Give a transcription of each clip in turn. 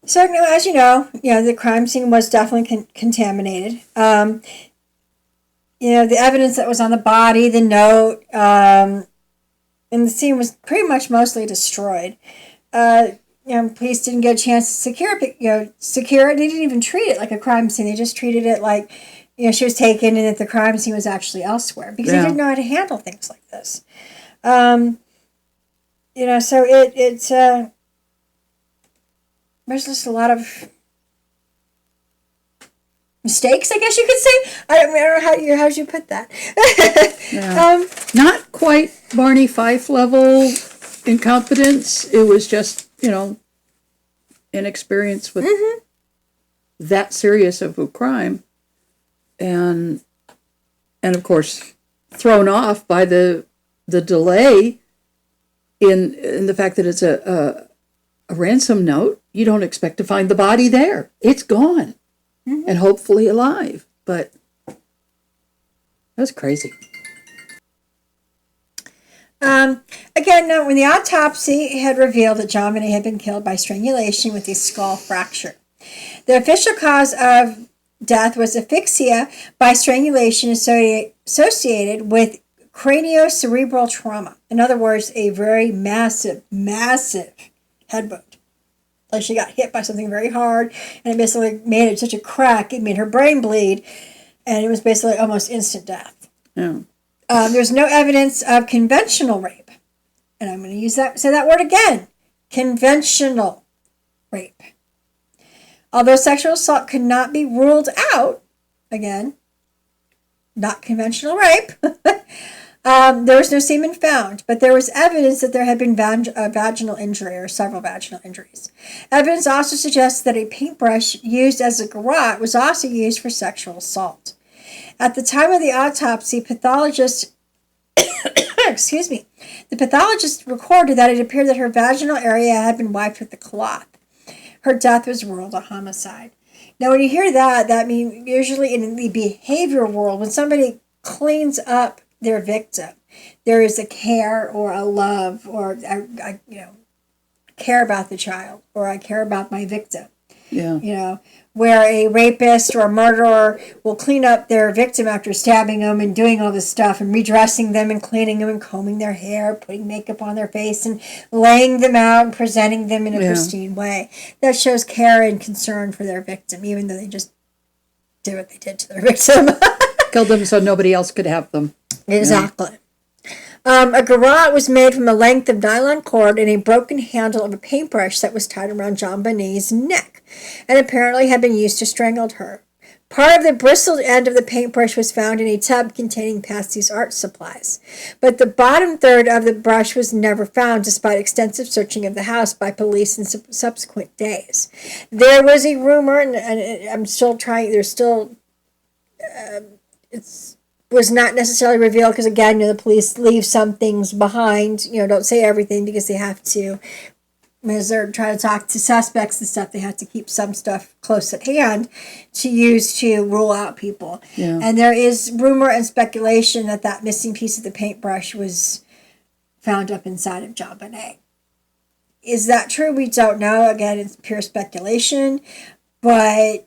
So, as you know, the crime scene was definitely contaminated. The evidence that was on the body, the note, and the scene was pretty much mostly destroyed. Police didn't get a chance to secure it. They didn't even treat it like a crime scene. They just treated it like, she was taken and that the crime scene was actually elsewhere because they didn't know how to handle things like this. So there's just a lot of mistakes, I guess you could say. I don't know how you put that. Yeah. Not quite Barney Fife level incompetence. It was just, inexperience with that serious of a crime, and of course thrown off by the delay in the fact that it's a ransom note. You don't expect to find the body there. It's gone. And hopefully alive. But that's crazy. Again, when the autopsy had revealed that JonBenet had been killed by strangulation with a skull fracture. The official cause of death was asphyxia by strangulation associated with craniocerebral trauma. In other words, a very massive head wound. Like she got hit by something very hard, and it basically made it such a crack, it made her brain bleed, and it was basically almost instant death. Yeah. There's no evidence of conventional rape. And I'm going to say that word again. Conventional rape. Although sexual assault could not be ruled out, again, not conventional rape, there was no semen found, but there was evidence that there had been vaginal injury or several vaginal injuries. Evidence also suggests that a paintbrush used as a garrote was also used for sexual assault. At the time of the autopsy, the pathologist recorded that it appeared that her vaginal area had been wiped with a cloth. Her death was ruled a homicide. Now, when you hear that means usually in the behavioral world, when somebody cleans up their victim, there is a care or a love or I care about the child or I care about my victim. Yeah. Where a rapist or a murderer will clean up their victim after stabbing them and doing all this stuff and redressing them and cleaning them and combing their hair, putting makeup on their face and laying them out and presenting them in a pristine way. That shows care and concern for their victim, even though they just did what they did to their victim. Killed them so nobody else could have them. Exactly. A garrote was made from a length of nylon cord and a broken handle of a paintbrush that was tied around JonBenet's neck and apparently had been used to strangle her. Part of the bristled end of the paintbrush was found in a tub containing Patsy's art supplies, but the bottom third of the brush was never found despite extensive searching of the house by police in subsequent days. There was a rumor, and I'm still trying, was not necessarily revealed because, again, the police leave some things behind, don't say everything because they have to, as they're trying to talk to suspects and stuff, they have to keep some stuff close at hand to use to rule out people. Yeah. And there is rumor and speculation that missing piece of the paintbrush was found up inside of JonBenet. Is that true? We don't know. Again, it's pure speculation, but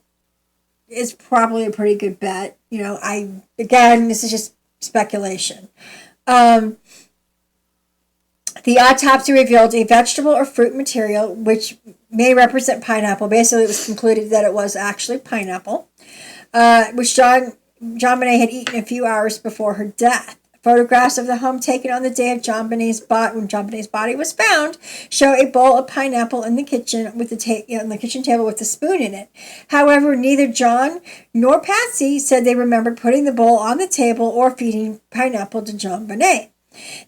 it's probably a pretty good bet. This is just speculation. The autopsy revealed a vegetable or fruit material which may represent pineapple. Basically, it was concluded that it was actually pineapple, which JonBenet had eaten a few hours before her death. Photographs of the home taken on the day of when JonBenet's body was found show a bowl of pineapple in the kitchen on the kitchen table with a spoon in it. However, neither John nor Patsy said they remembered putting the bowl on the table or feeding pineapple to JonBenet.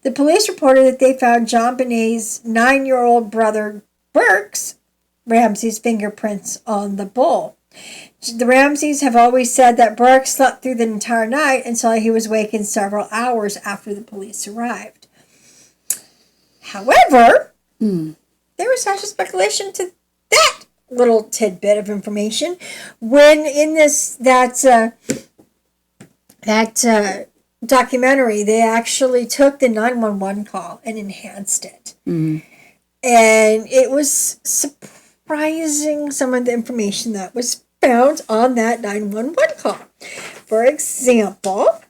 The police reported that they found JonBenet's 9-year-old brother Burke's Ramsey's fingerprints on the bowl. The Ramseys have always said that Burke slept through the entire night until he was wakened several hours after the police arrived. However, there was actual speculation to that little tidbit of information when in that documentary they actually took the 911 call and enhanced it. And it was surprising, some of the information that was found on that 911 call. For example,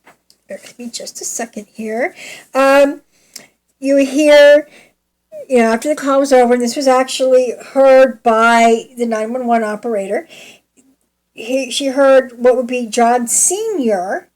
bear with me just a second here. You hear, after the call was over, and this was actually heard by the 911 operator, she heard what would be John Sr.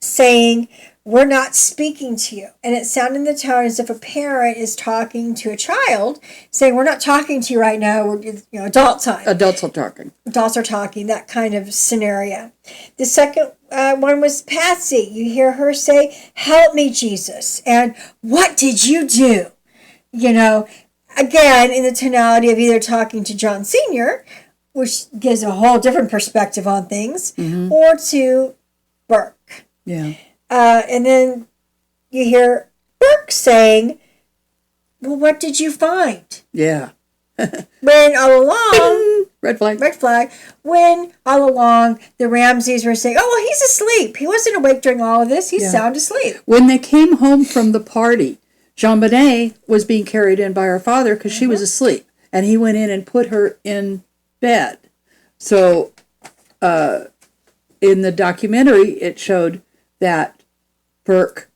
saying, "We're not speaking to you." And it sounded in the tone as if a parent is talking to a child, saying, "We're not talking to you right now. We're, adult time." Adults are talking. Adults are talking, that kind of scenario. The second one was Patsy. You hear her say, "Help me, Jesus." And "What did you do?" Again, in the tonality of either talking to John Sr., which gives a whole different perspective on things, or to Burke. Yeah. And then you hear Burke saying, "Well, what did you find?" Yeah. When all along, red flag. When all along the Ramseys were saying, "Oh, well, he's asleep. He wasn't awake during all of this. He's sound asleep." When they came home from the party, JonBenet was being carried in by her father because she was asleep. And he went in and put her in bed. So in the documentary, it showed that Burke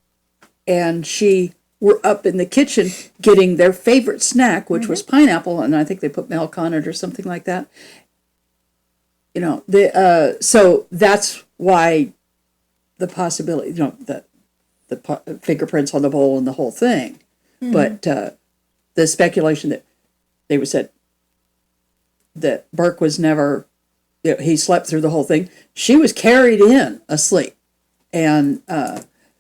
and she were up in the kitchen getting their favorite snack, which was pineapple, and I think they put milk on it or something like that. So that's why the possibility, the fingerprints on the bowl and the whole thing. But the speculation that they said that Burke was never, he slept through the whole thing. She was carried in asleep. And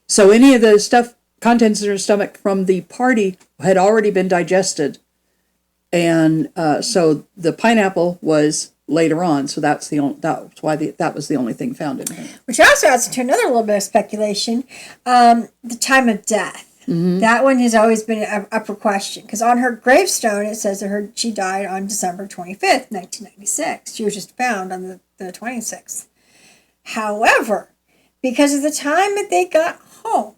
so any of the contents in her stomach from the party had already been digested. And so the pineapple was later on. So that's why that was the only thing found in her. Which also adds to another little bit of speculation. The time of death. That one has always been up for question. Because on her gravestone, it says that she died on December 25th, 1996. She was just found on the 26th. However, because of the time that they got home,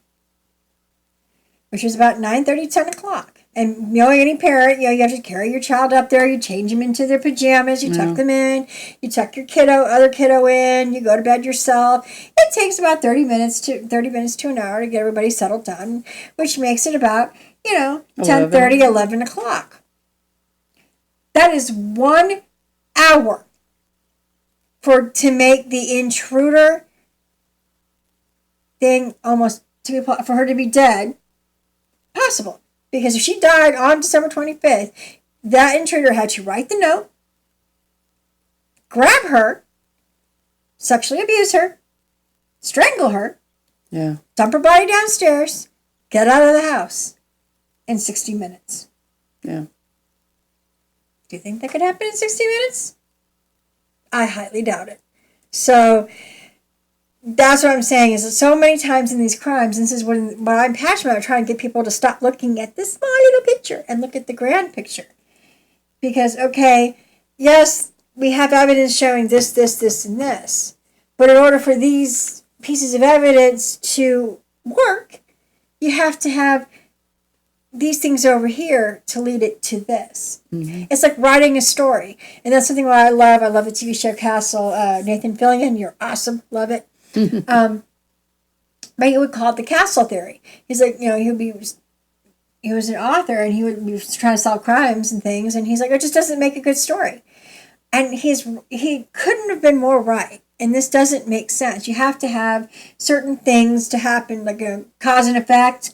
which was about 9:30, 10 o'clock, and knowing any parent, you have to carry your child up there, you change them into their pajamas, you tuck them in, you tuck your other kiddo in, you go to bed yourself. It takes about 30 minutes to an hour to get everybody settled down, which makes it about, 10:30, 11 o'clock. That is 1 hour to make the intruder thing for her to be dead possible. Because if she died on December 25th, that intruder had to write the note, grab her, sexually abuse her, strangle her, dump her body downstairs, get out of the house in 60 minutes. Yeah. Do you think that could happen in 60 minutes? I highly doubt it. So that's what I'm saying, is that so many times in these crimes, and this is what I'm passionate about, trying to get people to stop looking at this small little picture and look at the grand picture. Because, yes, we have evidence showing this, and this. But in order for these pieces of evidence to work, you have to have these things over here to lead it to this. It's like writing a story. And that's something I love. I love the TV show Castle. Nathan Fillion, you're awesome. Love it. But he would call it the castle theory. He's like, he was an author, and he was trying to solve crimes and things, and he's like, it just doesn't make a good story. And he couldn't have been more right. And this doesn't make sense. You have to have certain things to happen, like a cause and effect.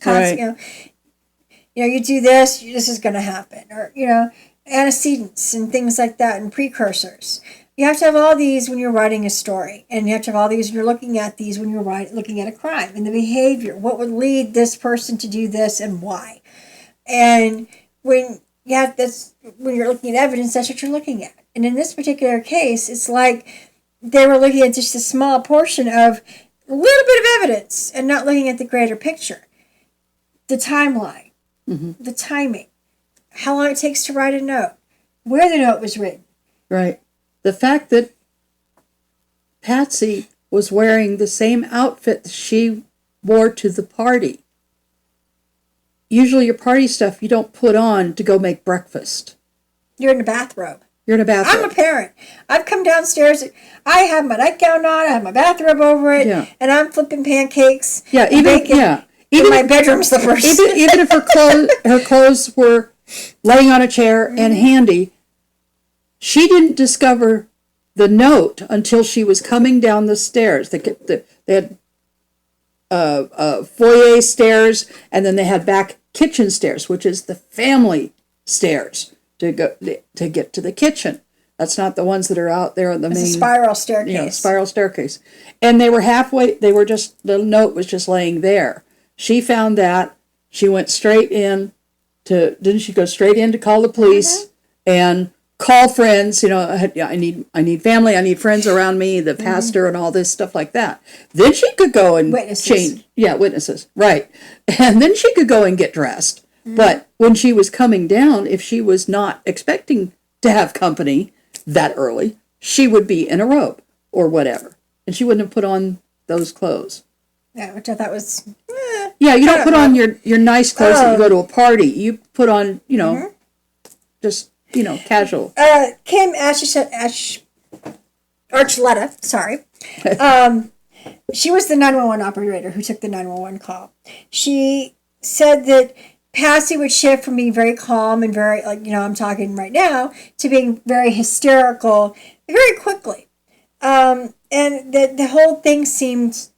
You do this is going to happen, or antecedents and things like that, and precursors. You have to have all these when you're writing a story, and you have to have all these when you're looking at these when you're looking at a crime, and the behavior. What would lead this person to do this, and why? And when you're looking at evidence, that's what you're looking at. And in this particular case, it's like they were looking at just a small portion of a little bit of evidence, and not looking at the greater picture, the timeline, the timing, how long it takes to write a note, where the note was written. Right. The fact that Patsy was wearing the same outfit that she wore to the party. Usually your party stuff you don't put on to go make breakfast. You're in a bathrobe. You're in a bathrobe. I'm a parent. I've come downstairs. I have my nightgown on. I have my bathrobe over it, and I'm flipping pancakes. Yeah, even in my bedroom slippers. Even if her clothes were laying on a chair and handy, she didn't discover the note until she was coming down the stairs. They had foyer stairs, and then they had back kitchen stairs, which is the family stairs to get to the kitchen. That's not the ones that are out there on the main spiral staircase. Spiral staircase. And they were halfway. The note was just laying there. She found that. She went straight in didn't she go straight in to call the police and call friends? I need family. I need friends around me. The pastor and all this stuff like that. Then she could go and change. Yeah, witnesses. Right. And then she could go and get dressed. But when she was coming down, if she was not expecting to have company that early, she would be in a robe or whatever. And she wouldn't have put on those clothes. Yeah, which I thought was... you don't put on your nice clothes that you go to a party. You put on, just, casual. Kim Archuleta, sorry. She was the 911 operator who took the 911 call. She said that Patsy would shift from being very calm and very, I'm talking right now, to being very hysterical very quickly. And the whole thing seemed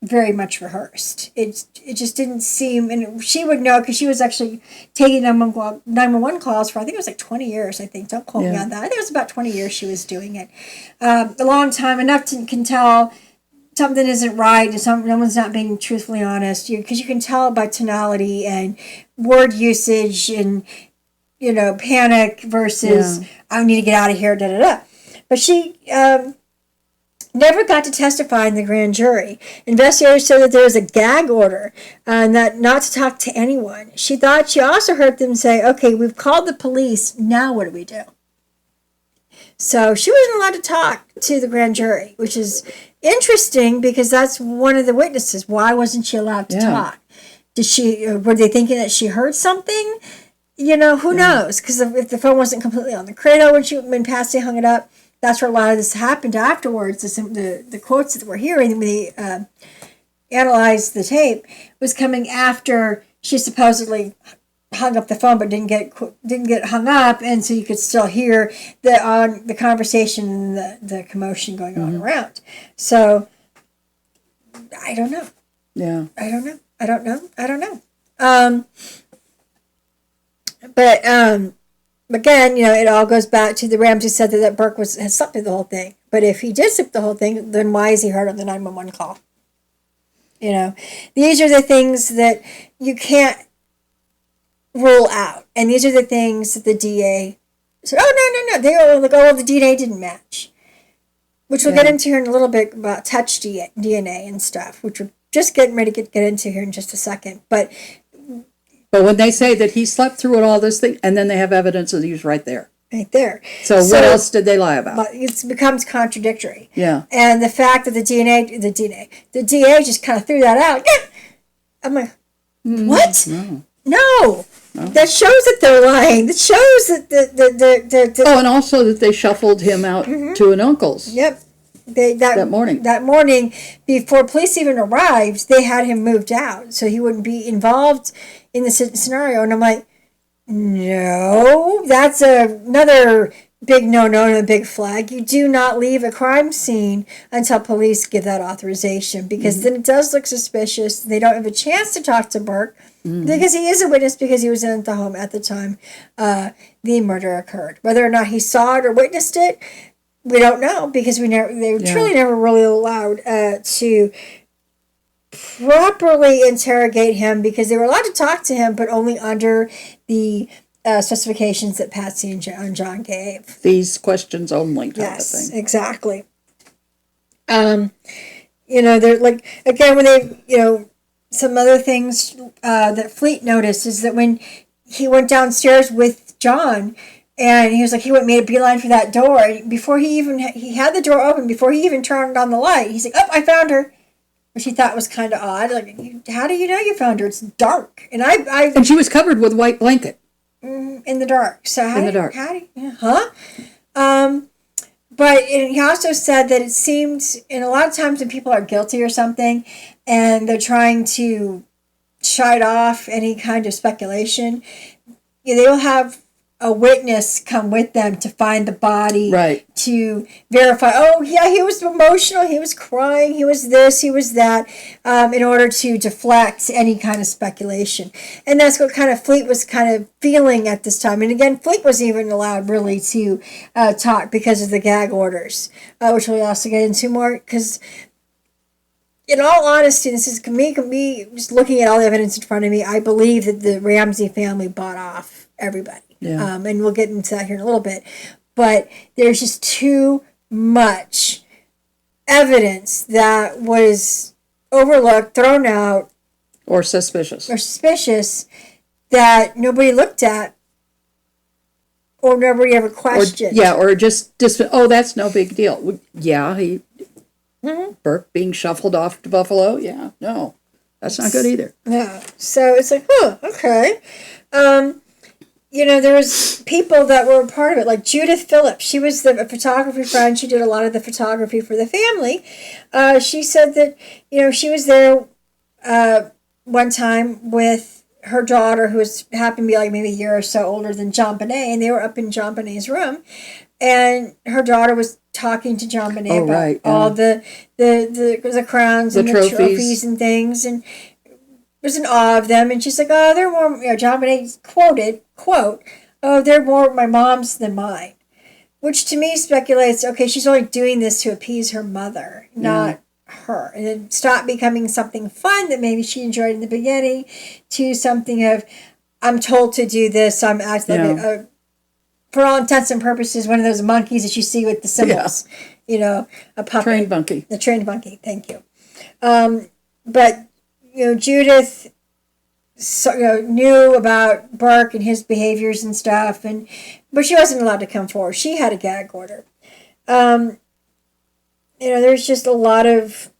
very much rehearsed. It just didn't seem, and she would know because she was actually taking 911 calls for, I think it was like 20 years, I think. Don't quote me on that. I think it was about 20 years she was doing it. A long time, enough to can tell something isn't right and someone's not being truthfully honest, because you can tell by tonality and word usage and, panic versus, I need to get out of here, da-da-da. But she never got to testify in the grand jury. Investigators said that there was a gag order and that not to talk to anyone. She also heard them say, okay, we've called the police, now what do we do? So she wasn't allowed to talk to the grand jury, which is interesting because that's one of the witnesses. Why wasn't she allowed to talk? Were they thinking that she heard something? Who knows? Because if the phone wasn't completely on the cradle when Patsy hung it up, that's where a lot of this happened afterwards. The quotes that we're hearing when they analyzed the tape was coming after she supposedly hung up the phone, but didn't get hung up, and so you could still hear the conversation and the commotion going on around. So I don't know. Yeah. I don't know. But again, it all goes back to the Ramsey said that Burke had slept through the whole thing. But if he did sleep the whole thing, then why is he heard on the 911 call? These are the things that you can't rule out. And these are the things that the DA said, no. They were like, the DNA didn't match. Which we'll get into here in a little bit about touch DNA and stuff, which we're just getting ready to get into here in just a second. But when they say that he slept through all this thing, and then they have evidence that he was right there. Right there. So what else did they lie about? It becomes contradictory. Yeah. And the fact that the DA just kind of threw that out. I'm like, what? No. That shows that they're lying. That shows that the and also that they shuffled him out to an uncle's. Yep. That morning. That morning, before police even arrived, they had him moved out so he wouldn't be involved in the scenario. And I'm like, no, that's another big no-no and a big flag. You do not leave a crime scene until police give that authorization, because then it does look suspicious. They don't have a chance to talk to Burke because he is a witness, because he was in the home at the time the murder occurred. Whether or not he saw it or witnessed it, we don't know, because they were truly never really allowed to properly interrogate him, because they were allowed to talk to him, but only under the specifications that Patsy and John gave. These questions only type of thing. Yes, exactly. They're like, again, when they, some other things that Fleet noticed is that when he went downstairs with John, and he was like, he made a beeline for that door. And before he had the door open, before he even turned on the light, he's like, oh, I found her. Which he thought was kind of odd. Like, how do you know you found her? It's dark. And and she was covered with a white blanket. In the dark. So how do you, But he also said that it seemed, and a lot of times when people are guilty or something, and they're trying to shite off any kind of speculation, they will have a witness come with them to find the body, Right. to verify, oh, yeah, he was emotional, he was crying, he was this, he was that, in order to deflect any kind of speculation. And that's what kind of Fleet was kind of feeling at this time. And again, Fleet wasn't even allowed really to talk because of the gag orders, which we'll also get into more, because in all honesty, this is me just looking at all the evidence in front of me, I believe that the Ramsey family bought off everybody. Yeah. And we'll get into that here in a little bit. But there's just too much evidence that was overlooked, thrown out, Or suspicious. that nobody looked at or nobody ever questioned. Or just oh, that's no big deal. Yeah, he Burke being shuffled off to Buffalo. Yeah, no, that's not good either. Yeah. So it's like, okay. There was people that were a part of it, like Judith Phillips. She was the photography friend. She did a lot of the photography for the family. She said that, she was there one time with her daughter, who happened to be like maybe a year or so older than JonBenet, and they were up in JonBenet's room, and her daughter was talking to JonBenet about all the crowns and the trophies and things, and was in awe of them, and she's like, oh, they're more, JonBenet quote, oh, they're more my mom's than mine. Which to me speculates, okay, she's only doing this to appease her mother, not her. And it stopped becoming something fun that maybe she enjoyed in the beginning to something of, I'm told to do this, so I'm acting like for all intents and purposes, one of those monkeys that you see with the symbols. A puppet. Trained monkey. The trained monkey, thank you. But Judith knew about Burke and his behaviors and stuff, but she wasn't allowed to come forward. She had a gag order. There's just a lot of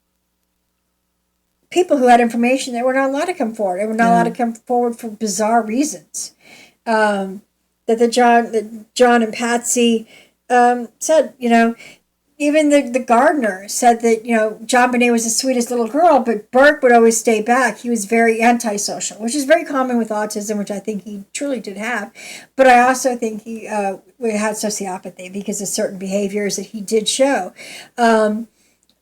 people who had information that were not allowed to come forward. They were not allowed to come forward for bizarre reasons. That John and Patsy said, even the gardener said that, JonBenet was the sweetest little girl, but Burke would always stay back. He was very antisocial, which is very common with autism, which I think he truly did have. But I also think he had sociopathy because of certain behaviors that he did show. The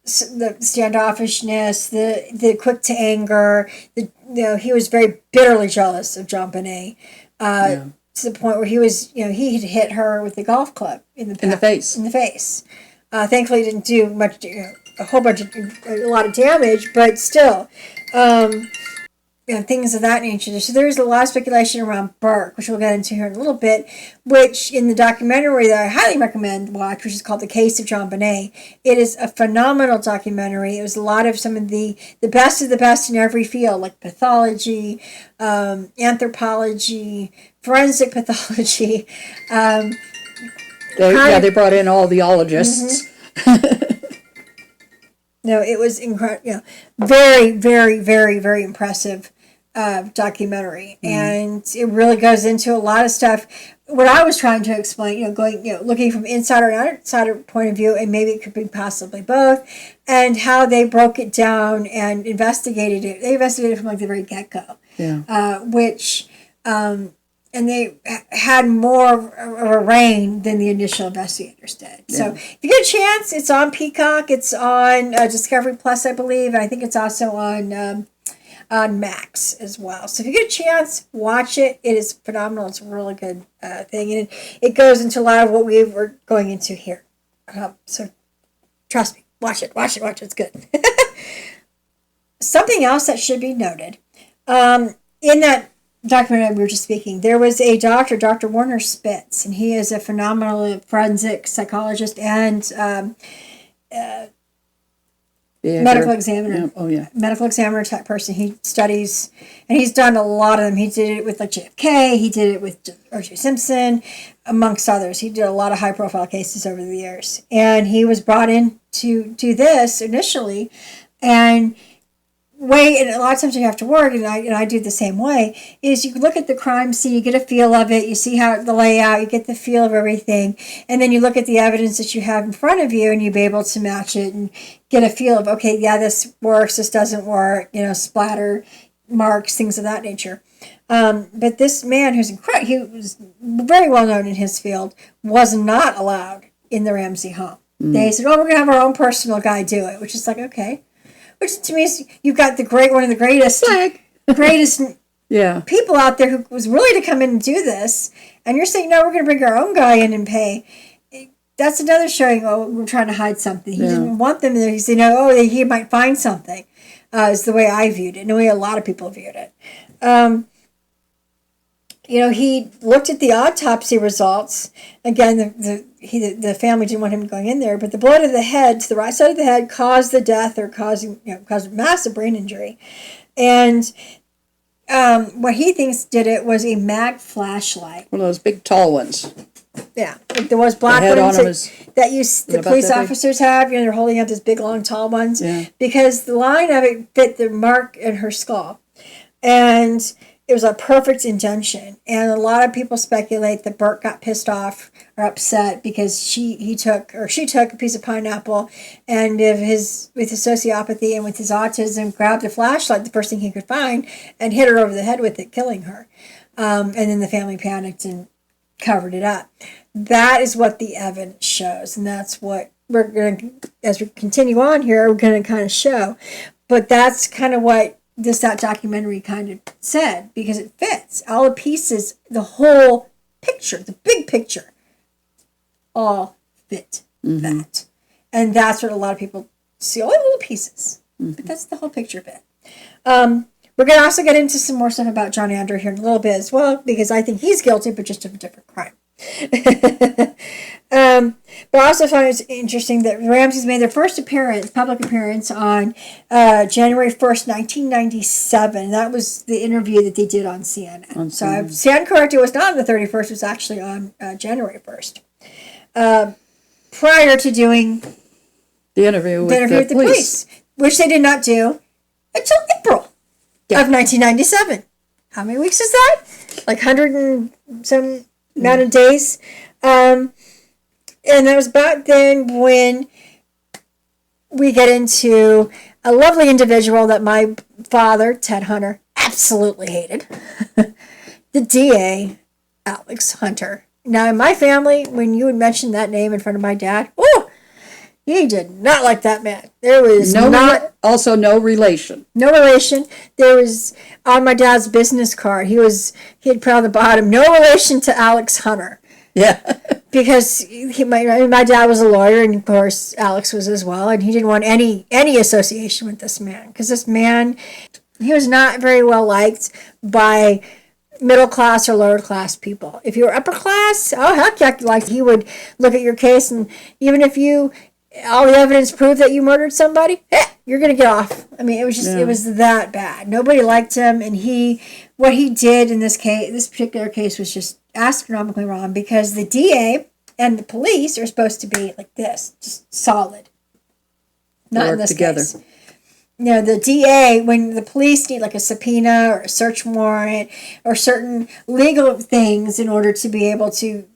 standoffishness, the quick to anger, he was very bitterly jealous of JonBenet. To the point where he was, he had hit her with the golf club in the face. Thankfully, he didn't do much, a lot of damage, but still, things of that nature. So there's a lot of speculation around Burke, which we'll get into here in a little bit, which in the documentary that I highly recommend watch, which is called The Case of JonBenet, it is a phenomenal documentary. It was a lot of some of the best of the best in every field, like pathology, anthropology, forensic pathology. They brought in all the ologists. No, it was incredible. Very, very, very, very impressive documentary, and it really goes into a lot of stuff. What I was trying to explain, looking from insider and outsider point of view, and maybe it could be possibly both, and how they broke it down and investigated it. They investigated it from the very get-go, which. And they had more of a reign than the initial investigators did. Yeah. So if you get a chance, it's on Peacock. It's on Discovery Plus, I believe. And I think it's also on Max as well. So if you get a chance, watch it. It is phenomenal. It's a really good thing. And it goes into a lot of what we were going into here. So trust me. Watch it. It's good. Something else that should be noted. In that documentary we were just speaking, there was a doctor, Dr. Warner Spitz, and he is a phenomenal forensic psychologist and medical examiner. Medical examiner type person. He studies, and he's done a lot of them. He did it with JFK, he did it with O.J. Simpson, amongst others. He did a lot of high profile cases over the years. And he was brought in to do this initially, and way, and a lot of times you have to work, and I do the same way, is you look at the crime scene, you get a feel of it, you see how the layout, you get the feel of everything, and then you look at the evidence that you have in front of you, and you'll be able to match it and get a feel of, okay, yeah, this works, this doesn't work, splatter marks, things of that nature. But this man, who's incredible, he was very well known in his field, was not allowed in the Ramsey home. They said, "Oh, we're gonna have our own personal guy do it," which is like, okay. Which to me is, you've got one of the greatest people out there who was willing to come in and do this, and you're saying, no, we're going to bring our own guy in and pay. That's another showing, we're trying to hide something. He didn't want them there. He said, he might find something, is the way I viewed it, and the way a lot of people viewed it. He looked at the autopsy results. Again, the family didn't want him going in there, but the blow to the head, to the right side of the head, caused the death or caused massive brain injury. And what he thinks did it was a mag flashlight. One of those big tall ones. Yeah, like there was black ones the police officers have. They're holding up these big, long, tall ones. Yeah. Because the line of it fit the mark in her skull. And it was a perfect indention, and a lot of people speculate that Bert got pissed off or upset because she took a piece of pineapple, and with his sociopathy and with his autism, grabbed a flashlight, the first thing he could find, and hit her over the head with it, killing her. And then the family panicked and covered it up. That is what the evidence shows, and that's what we're going to, as we continue on here, we're going to kind of show. But that's kind of what that documentary kind of said, because it fits. All the pieces, the whole picture, the big picture, all fit that. And that's what a lot of people see, all the little pieces. But that's the whole picture of it. We're going to also get into some more stuff about John Andrew here in a little bit as well, because I think he's guilty, but just of a different crime. But I also find it interesting that Ramsey's made their first public appearance on January 1st, 1997. That was the interview that they did on CNN. So I stand corrected, it was not on the 31st, it was actually on January 1st. Prior to doing the interview with the police, which they did not do until April of 1997. How many weeks is that? Like 100 and some amount of days. And that was back then when we get into a lovely individual that my father, Ted Hunter, absolutely hated. The DA, Alex Hunter. Now, in my family, when you would mention that name in front of my dad, he did not like that man. There was no relation. No relation. There was, on my dad's business card, he had put on the bottom, no relation to Alex Hunter. Yeah. Because my dad was a lawyer, and of course Alex was as well, and he didn't want any association with this man, because this man, he was not very well liked by middle class or lower class people. If you were upper class, oh heck yeah, like he would look at your case, and even if all the evidence proved that you murdered somebody, you're gonna get off. I mean, it was just it was that bad. Nobody liked him, and what he did in this particular case was just astronomically wrong, because the DA and the police are supposed to be like this, just solid. Not in this case. The DA, when the police need like a subpoena or a search warrant or certain legal things in order to be able to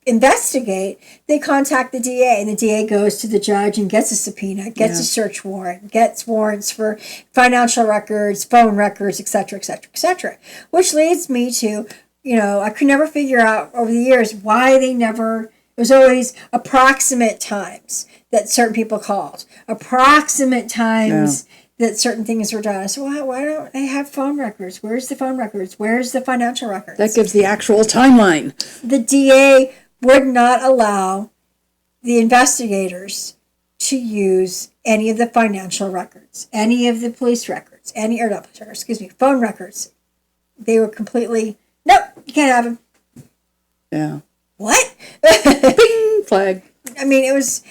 investigate, they contact the DA, and the DA goes to the judge and gets a subpoena, gets a search warrant, gets warrants for financial records, phone records, etc., etc., etc. Which leads me to, I could never figure out over the years why they never, it was always approximate times that certain people called, approximate times that certain things were done. I said, why don't they have phone records? Where's the phone records? Where's the financial records? That gives the actual timeline. The DA would not allow the investigators to use any of the financial records, any of the police records, phone records. They were completely, nope, you can't have them. Yeah. What? Bing, flag. I mean, it was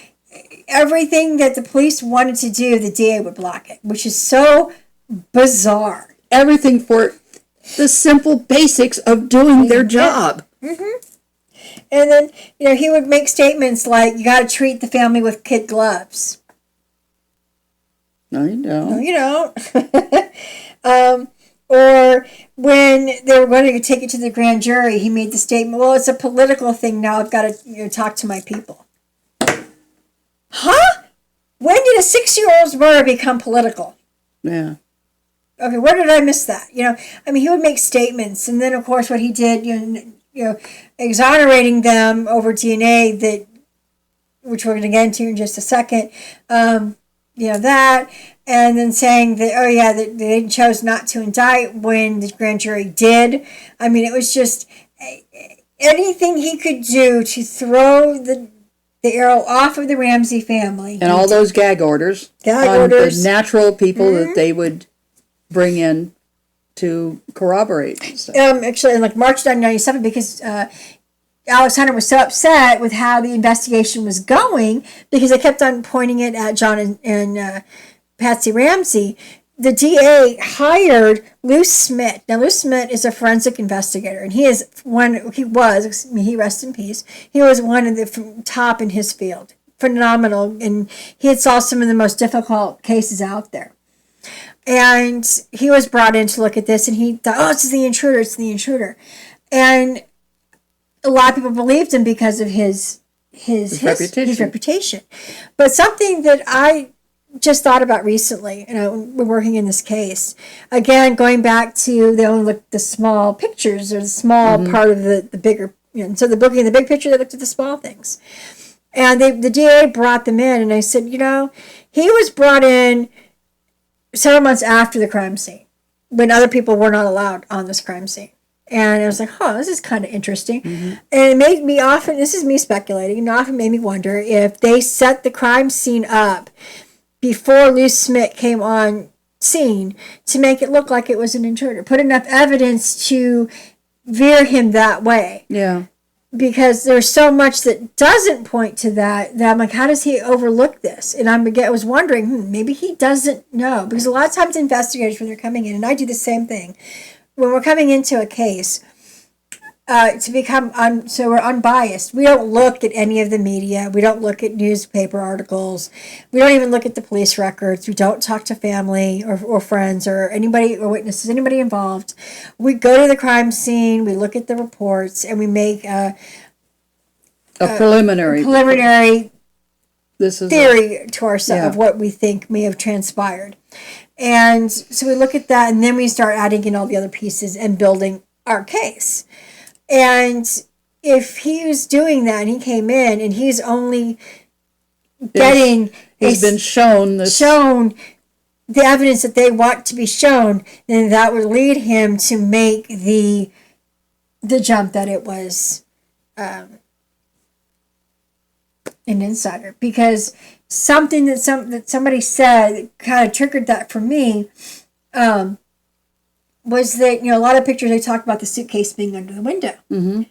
everything that the police wanted to do, the DA would block it, which is so bizarre. Everything for the simple basics of doing their job. Mm-hmm. And then, he would make statements like, you got to treat the family with kid gloves. No, you don't. No, you don't. Or when they were going to take it to the grand jury, he made the statement, well, it's a political thing now. I've got to talk to my people. Huh? When did a 6-year-old's murder become political? Yeah. Okay, where did I miss that? He would make statements, and then, of course, what he did, exonerating them over DNA, which we're going to get into in just a second, that, and then saying that, that they chose not to indict when the grand jury did. It was just anything he could do to throw the arrow off of the Ramsey family. And all those gag orders. The natural people that they would bring in to corroborate. Actually, in March 1997, because Alex Hunter was so upset with how the investigation was going, because they kept on pointing it at John and Patsy Ramsey, the DA hired Lou Smith. Now, Lou Smith is a forensic investigator, and he rest in peace, he was one of the top in his field. Phenomenal, and he had solved some of the most difficult cases out there. And he was brought in to look at this, and he thought, it's the intruder. And a lot of people believed him because of his reputation. But something that I just thought about recently, we're working in this case, again, going back to, they only looked at the small pictures, or the small part of the bigger, so they're looking at the big picture, they looked at the small things. And the DA brought them in, and I said, he was brought in several months after the crime scene, when other people were not allowed on this crime scene. And I was like, this is kind of interesting. And it made me this is me speculating, often made me wonder if they set the crime scene up before Lou Smith came on scene to make it look like it was an intruder. Put enough evidence to veer him that way. Yeah. Because there's so much that doesn't point to that I'm like, how does he overlook this? And I was wondering, maybe he doesn't know. Because a lot of times investigators, when they're coming in, and I do the same thing, when we're coming into a case, so we're unbiased. We don't look at any of the media. We don't look at newspaper articles. We don't even look at the police records. We don't talk to family or friends or anybody or witnesses, anybody involved. We go to the crime scene. We look at the reports, and we make a preliminary theory to ourselves of what we think may have transpired. And so we look at that, and then we start adding in all the other pieces and building our case. And if he was doing that, and he came in, and he's only getting been shown the evidence that they want to be shown, then that would lead him to make the jump that it was an insider. Because something that somebody said kind of triggered that for me, was that, a lot of pictures, they talk about the suitcase being under the window. Mm-hmm.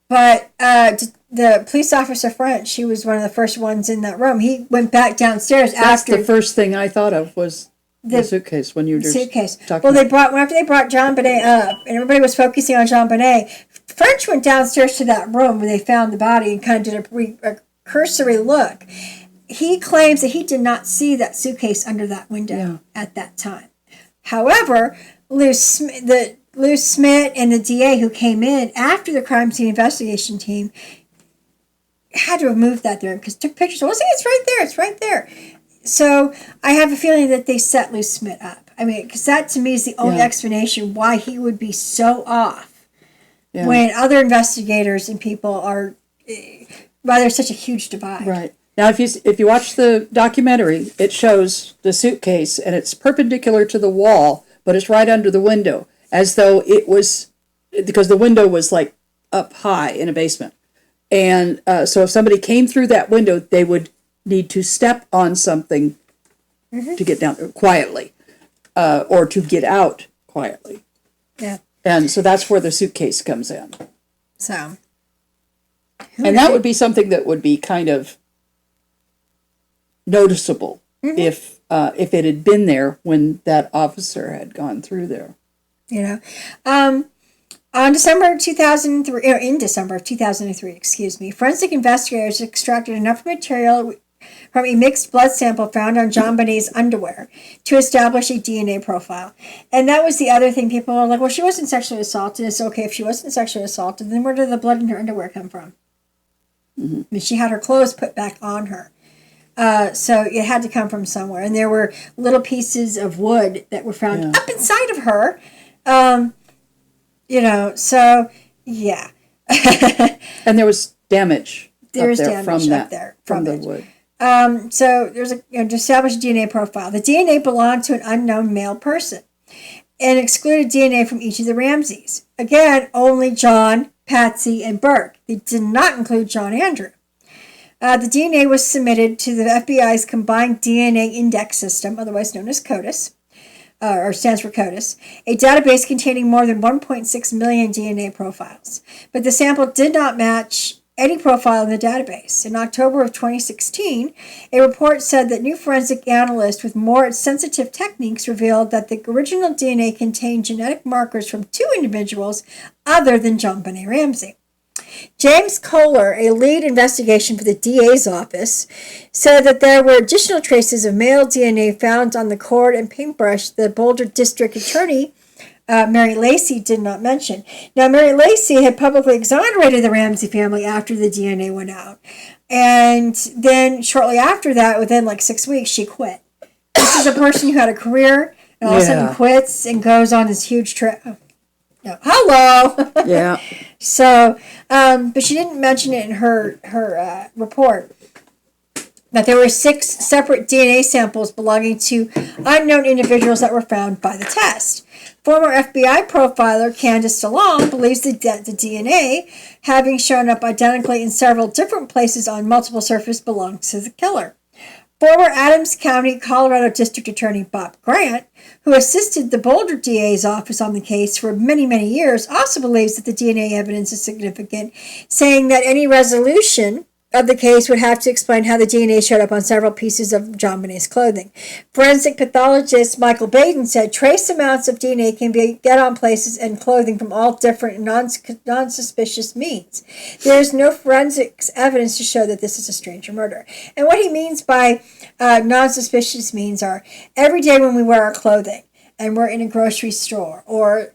But the police officer front, she was one of the first ones in that room. He went back downstairs after. That's the first thing I thought of was the suitcase when you were talking. Well, after they brought JonBenet up, and everybody was focusing on JonBenet, French went downstairs to that room where they found the body and kind of did a cursory look. He claims that he did not see that suitcase under that window at that time. However, Lou Smith and the DA who came in after the crime scene investigation team had to have moved that there because took pictures. Well, see, it's right there. So I have a feeling that they set Lou Smith up. Because that to me is the only explanation why he would be so off when other investigators and people are, why there's such a huge divide. Right. Now, if you watch the documentary, it shows the suitcase, and it's perpendicular to the wall, but it's right under the window, as though it was, because the window was up high in a basement. And so if somebody came through that window, they would need to step on something to get down quietly, or to get out quietly. Yeah. And so that's where the suitcase comes in. So. And that would be something that would be kind of noticeable if it had been there when that officer had gone through there. In December of 2003, forensic investigators extracted enough material from a mixed blood sample found on JonBenet's underwear to establish a DNA profile. And that was the other thing. People are like, well, she wasn't sexually assaulted. It's okay if she wasn't sexually assaulted. Then where did the blood in her underwear come from? I mean, she had her clothes put back on her. So it had to come from somewhere. And there were little pieces of wood that were found up inside of her. So, yeah. And there was damage. There's damage from the wood. So there's to establish a DNA profile. The DNA belonged to an unknown male person and excluded DNA from each of the Ramseys. Again, only John, Patsy, and Burke. They did not include John Andrew. The DNA was submitted to the FBI's Combined DNA Index System, otherwise known as CODIS, or stands for CODIS, a database containing more than 1.6 million DNA profiles. But the sample did not match any profile in the database. In October of 2016, a report said that new forensic analysts with more sensitive techniques revealed that the original DNA contained genetic markers from 2 individuals other than JonBenet Ramsey. James Kohler, a lead investigation for the DA's office, said that there were additional traces of male DNA found on the cord and paintbrush the Boulder District Attorney, Mary Lacey, did not mention. Now, Mary Lacey had publicly exonerated the Ramsey family after the DNA went out. And then shortly after that, within like 6 weeks, she quit. This is a person who had a career and all of a sudden quits and goes on this huge trip. No. Hello. Yeah. So, but she didn't mention it in her report that there were 6 separate DNA samples belonging to unknown individuals that were found by the test. Former FBI profiler Candace DeLong believes that the DNA, having shown up identically in several different places on multiple surfaces, belongs to the killer. Former Adams County, Colorado District Attorney Bob Grant, who assisted the Boulder DA's office on the case for many, many years, also believes that the DNA evidence is significant, saying that any resolution of the case would have to explain how the DNA showed up on several pieces of JonBenet's clothing. Forensic pathologist Michael Baden said trace amounts of DNA can get on places and clothing from all different non-suspicious means. There is no forensics evidence to show that this is a stranger murder. And what he means by non-suspicious means are every day when we wear our clothing and we're in a grocery store or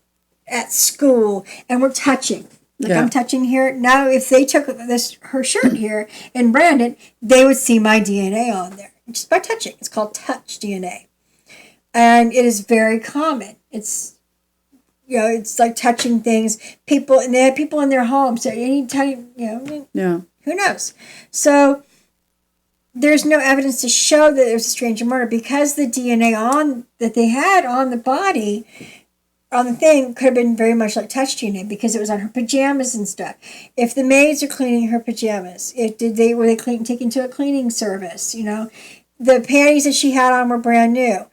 at school and we're touching. I'm touching here. Now, if they took her shirt here and branded, they would see my DNA on there. Just by touching. It's called touch DNA. And it is very common. It's, it's like touching things. And they have people in their homes. So anytime, who knows? So there's no evidence to show that there's a stranger murder because the DNA that they had on the body on the thing could have been very much like touch DNA because it was on her pajamas and stuff. If the maids are cleaning her pajamas, were they taken to a cleaning service? The panties that she had on were brand new.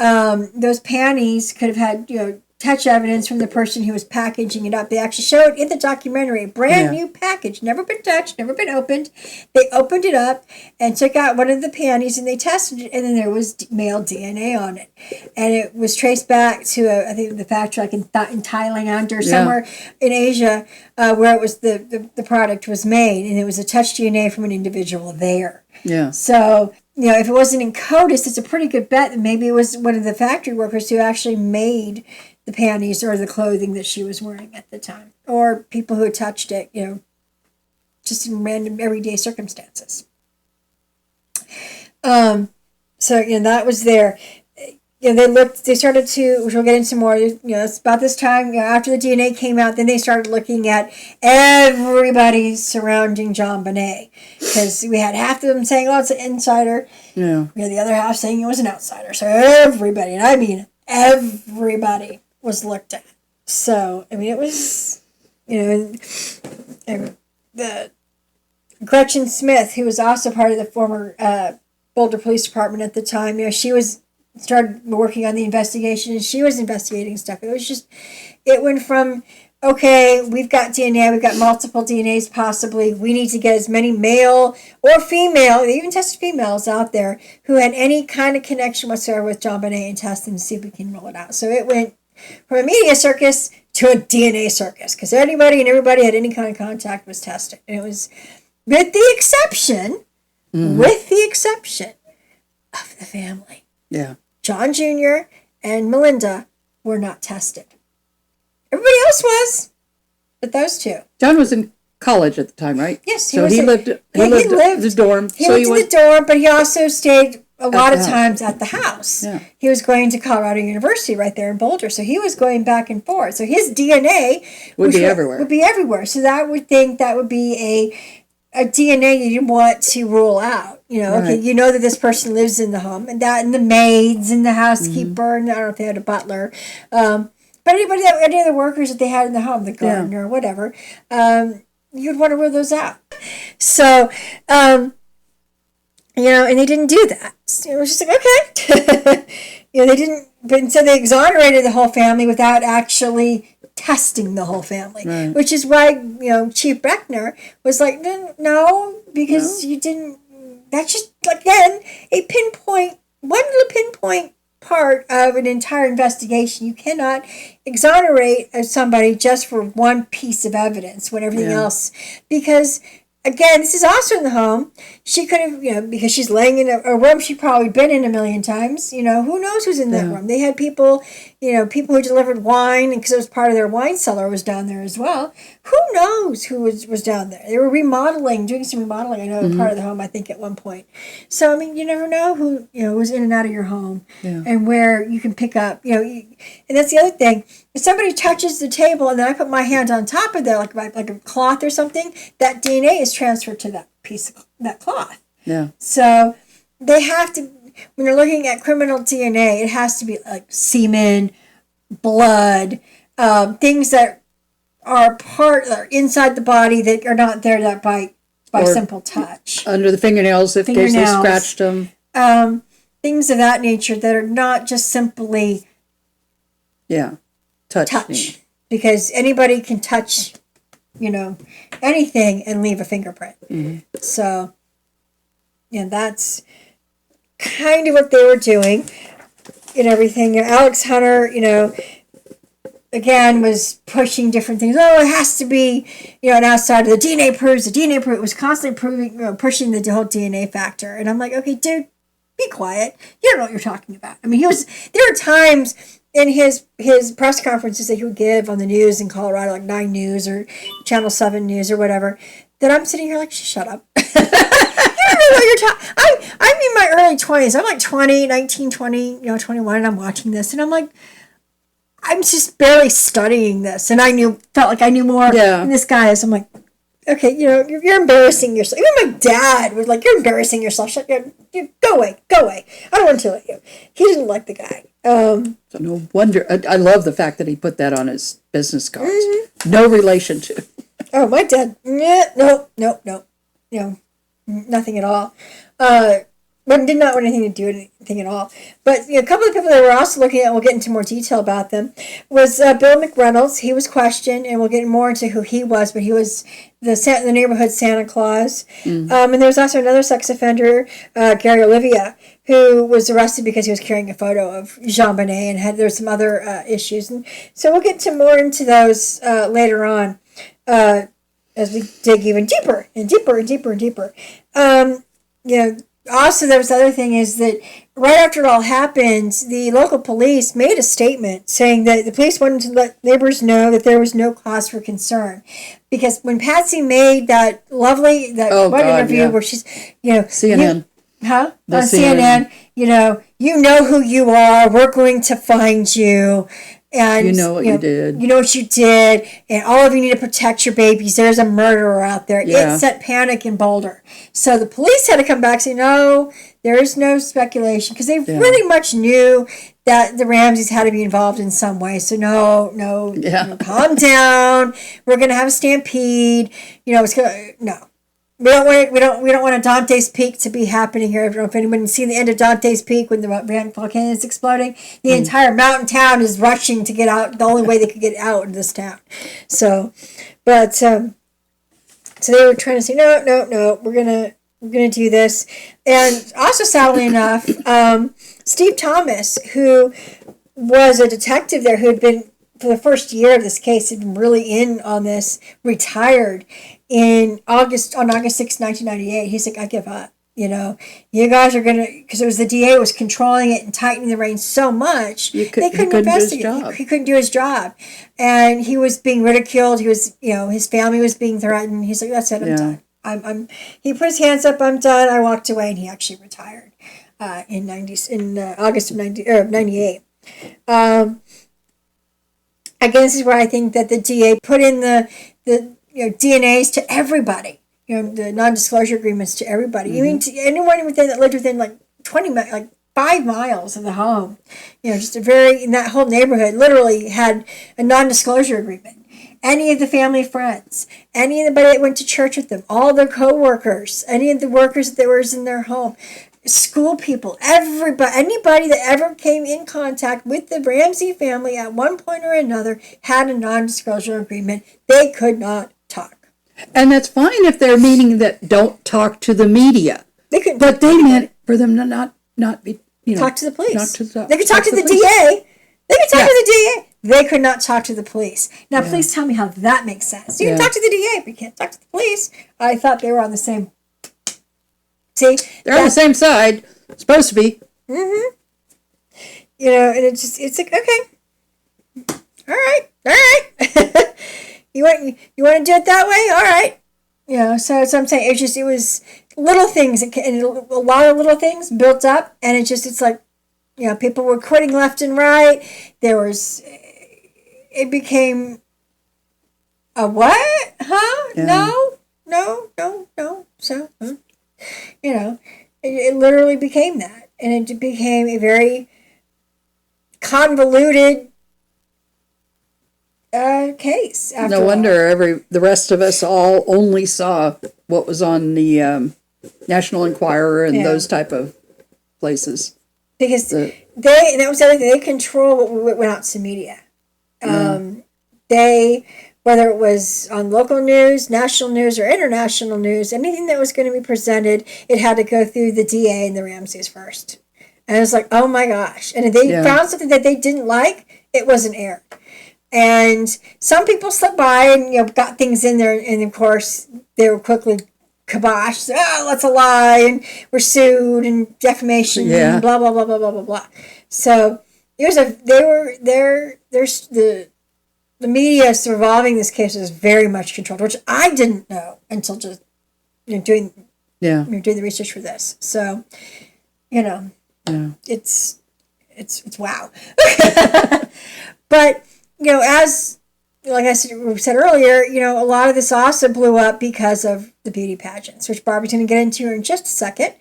Those panties could have had touch evidence from the person who was packaging it up. They actually showed in the documentary a brand new package, never been touched, never been opened. They opened it up and took out one of the panties and they tested it, and then there was male DNA on it. And it was traced back to, I think, the factory like in Thailand or somewhere in Asia where it was the product was made, and it was a touch DNA from an individual there. Yeah. So, if it wasn't in CODIS, it's a pretty good bet that maybe it was one of the factory workers who actually made the panties or the clothing that she was wearing at the time, or people who had touched it, just in random everyday circumstances. So that was there. They started to, which we'll get into more, it's about this time, after the DNA came out, then they started looking at everybody surrounding JonBenet, because we had half of them saying, oh, it's an insider. Yeah. We had the other half saying it was an outsider. So everybody, and I mean everybody, was looked at. So, it was, and the Gretchen Smith, who was also part of the former Boulder Police Department at the time, she started working on the investigation, and she was investigating stuff. It went from, okay, we've got DNA, we've got multiple DNAs possibly, we need to get as many male or female, they even tested females out there, who had any kind of connection whatsoever with JonBenet and test them to see if we can roll it out. So it went from a media circus to a DNA circus, because anybody and everybody had any kind of contact was tested. And it was, with the exception exception of the family. Yeah. John Jr. and Melinda were not tested. Everybody else was, but those two. John was in college at the time, right? Yes, he lived in the dorm. He lived in the dorm, but he also stayed a lot of times at the house. Yeah. He was going to Colorado University right there in Boulder, so he was going back and forth. So his DNA would be everywhere. So that would be a DNA you want to rule out. Okay, you know that this person lives in the home, and the maids and the housekeeper, and I don't know if they had a butler, but any of the workers that they had in the home, the gardener, whatever, you'd want to rule those out. So, and they didn't do that. So it was just like, okay. They didn't, but instead they exonerated the whole family without actually testing the whole family, which is why, Chief Beckner was like, no, because you didn't, that's just, again, one little pinpoint part of an entire investigation. You cannot exonerate somebody just for one piece of evidence when everything else, because again, this is also in the home. She could have, because she's laying in a room she'd probably been in a million times. Who knows who's in that room? They had people, people who delivered wine, and because it was part of their wine cellar was down there as well. Who knows who was down there? They were doing some remodeling, I know, part of the home, I think, at one point. So, you never know who, was in and out of your home and where you can pick up, and that's the other thing. If somebody touches the table and then I put my hand on top of there, like a cloth or something, that DNA is transferred to that piece of that cloth. Yeah. So they have to, when you're looking at criminal DNA, it has to be like semen, blood, things that are inside the body that are not there that by simple touch. Under the fingernails, if they scratched them. Things of that nature that are not just simply touch. Because anybody can touch, anything and leave a fingerprint. Mm-hmm. So, that's kind of what they were doing and everything. Alex Hunter, again, was pushing different things. Oh, it has to be, an outsider. The DNA proves. It was constantly pushing the whole DNA factor. And I'm like, okay, dude, be quiet. You don't know what you're talking about. I mean, there were times in his press conferences that he would give on the news in Colorado, like 9 News or Channel 7 News or whatever, that I'm sitting here like, shut up. You don't know what you're talking. I'm in my early 20s. I'm like 19, 20, 21, and I'm watching this, and I'm like, I'm just barely studying this, and felt like I knew more than this guy is. I'm like, okay, you're embarrassing yourself. Even my dad was like, you're embarrassing yourself. Shut up. Go away. I don't want to let you. He didn't like the guy. So no wonder. I love the fact that he put that on his business cards. Mm-hmm. No relation to. Oh, my dad. No. Nothing at all. But did not want anything to do with anything at all. But a couple of people that we're also looking at, we'll get into more detail about them, was Bill McReynolds. He was questioned, and we'll get more into who he was, but he was the neighborhood Santa Claus. And there was also another sex offender, Gary Olivia, who was arrested because he was carrying a photo of JonBenet, and there's some other issues. And so we'll get more into those later on as we dig even deeper and deeper and deeper and deeper. Also, there was the other thing is that right after it all happened, the local police made a statement saying that the police wanted to let neighbors know that there was no cause for concern. Because when Patsy made that interview where she's, CNN. On CNN, you know who you are, we're going to find you. And you know what you did. You know what you did, and all of you need to protect your babies. There's a murderer out there. Yeah. It set panic in Boulder. So the police had to come back and say, no, there is no speculation, because they really much knew that the Ramseys had to be involved in some way. So no, calm down. We're going to have a stampede. No. We don't want a Dante's Peak to be happening here. I don't know if anyone's seen the end of Dante's Peak when the volcano is exploding. The entire mountain town is rushing to get out. The only way they could get out in this town. So they were trying to say no. We're gonna do this. And also, sadly enough, Steve Thomas, who was a detective there, who had been for the first year of this case, had been really in on this, retired on August 6, 1998. He's like, I give up. You guys are going to, because it was the DA was controlling it and tightening the reins so much, they couldn't investigate. He couldn't do his job. And he was being ridiculed. He was, his family was being threatened. He's like, that's it, I'm done. He put his hands up, I'm done. I walked away, and he actually retired in August of 98. Again, this is where I think that the DA put in the DNAs to everybody. The non-disclosure agreements to everybody. Even to anyone that lived within 5 miles of the home. Just in that whole neighborhood literally had a non-disclosure agreement. Any of the family friends, anybody that went to church with them, all their co-workers, any of the workers that was in their home, school people, everybody, anybody that ever came in contact with the Ramsey family at one point or another had a non-disclosure agreement. They could not talk. And that's fine if they're meaning that don't talk to the media. They couldn't. But they meant for them to not be, talk to the police. They could talk to the DA. They could talk to the DA. They could not talk to the police. Now, please tell me how that makes sense. You can talk to the DA, but you can't talk to the police. I thought they were on the same. See, they're on the same side. Supposed to be. Mm-hmm. And it's like, okay, all right. You want to do it that way? All right. So I'm saying it was little things, and a lot of little things built up, and it's like, people were quitting left and right. It became a what? Huh? Yeah. No. So, it literally became that, and it became a very convoluted case. No wonder the rest of us all only saw what was on the National Enquirer and those type of places. Because that was the other thing, they control what went out to media. They, whether it was on local news, national news, or international news, anything that was going to be presented, it had to go through the DA and the Ramseys first. And it was like, oh my gosh. And if they found something that they didn't like, it wasn't aired. And some people slipped by and got things in there, and of course they were quickly kiboshed. Oh, that's a lie, and we're sued, and defamation, and blah blah blah blah blah blah blah. So the media surviving this case was very much controlled, which I didn't know until just doing the research for this. So it's wow. But as like I said earlier, a lot of this also blew up because of the beauty pageants, which Barbie's going to get into in just a second.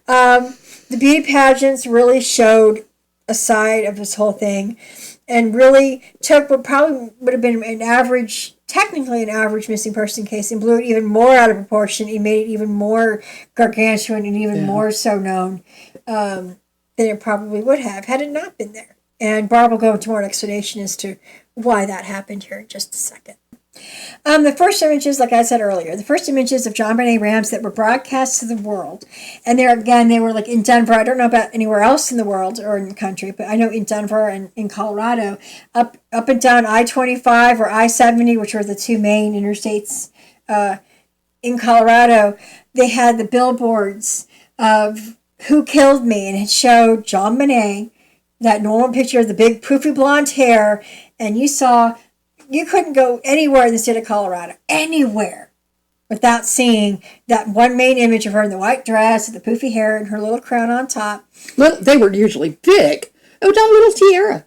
The beauty pageants really showed a side of this whole thing, and really took what probably would have been technically an average missing person case, and blew it even more out of proportion. It made it even more gargantuan and even more so known than it probably would have had it not been there. And Barb will go into more explanation as to why that happened here in just a second. The first images, like I said earlier, the first images of JonBenet Ramsey that were broadcast to the world, and they were like in Denver. I don't know about anywhere else in the world or in the country, but I know in Denver and in Colorado, up and down I-25 or I-70, which are the two main interstates in Colorado, they had the billboards of Who Killed Me, and it showed JonBenet, that normal picture of the big poofy blonde hair, and you couldn't go anywhere in the state of Colorado, anywhere, without seeing that one main image of her in the white dress with the poofy hair and her little crown on top. Well, they were usually big. Oh, not a little tiara.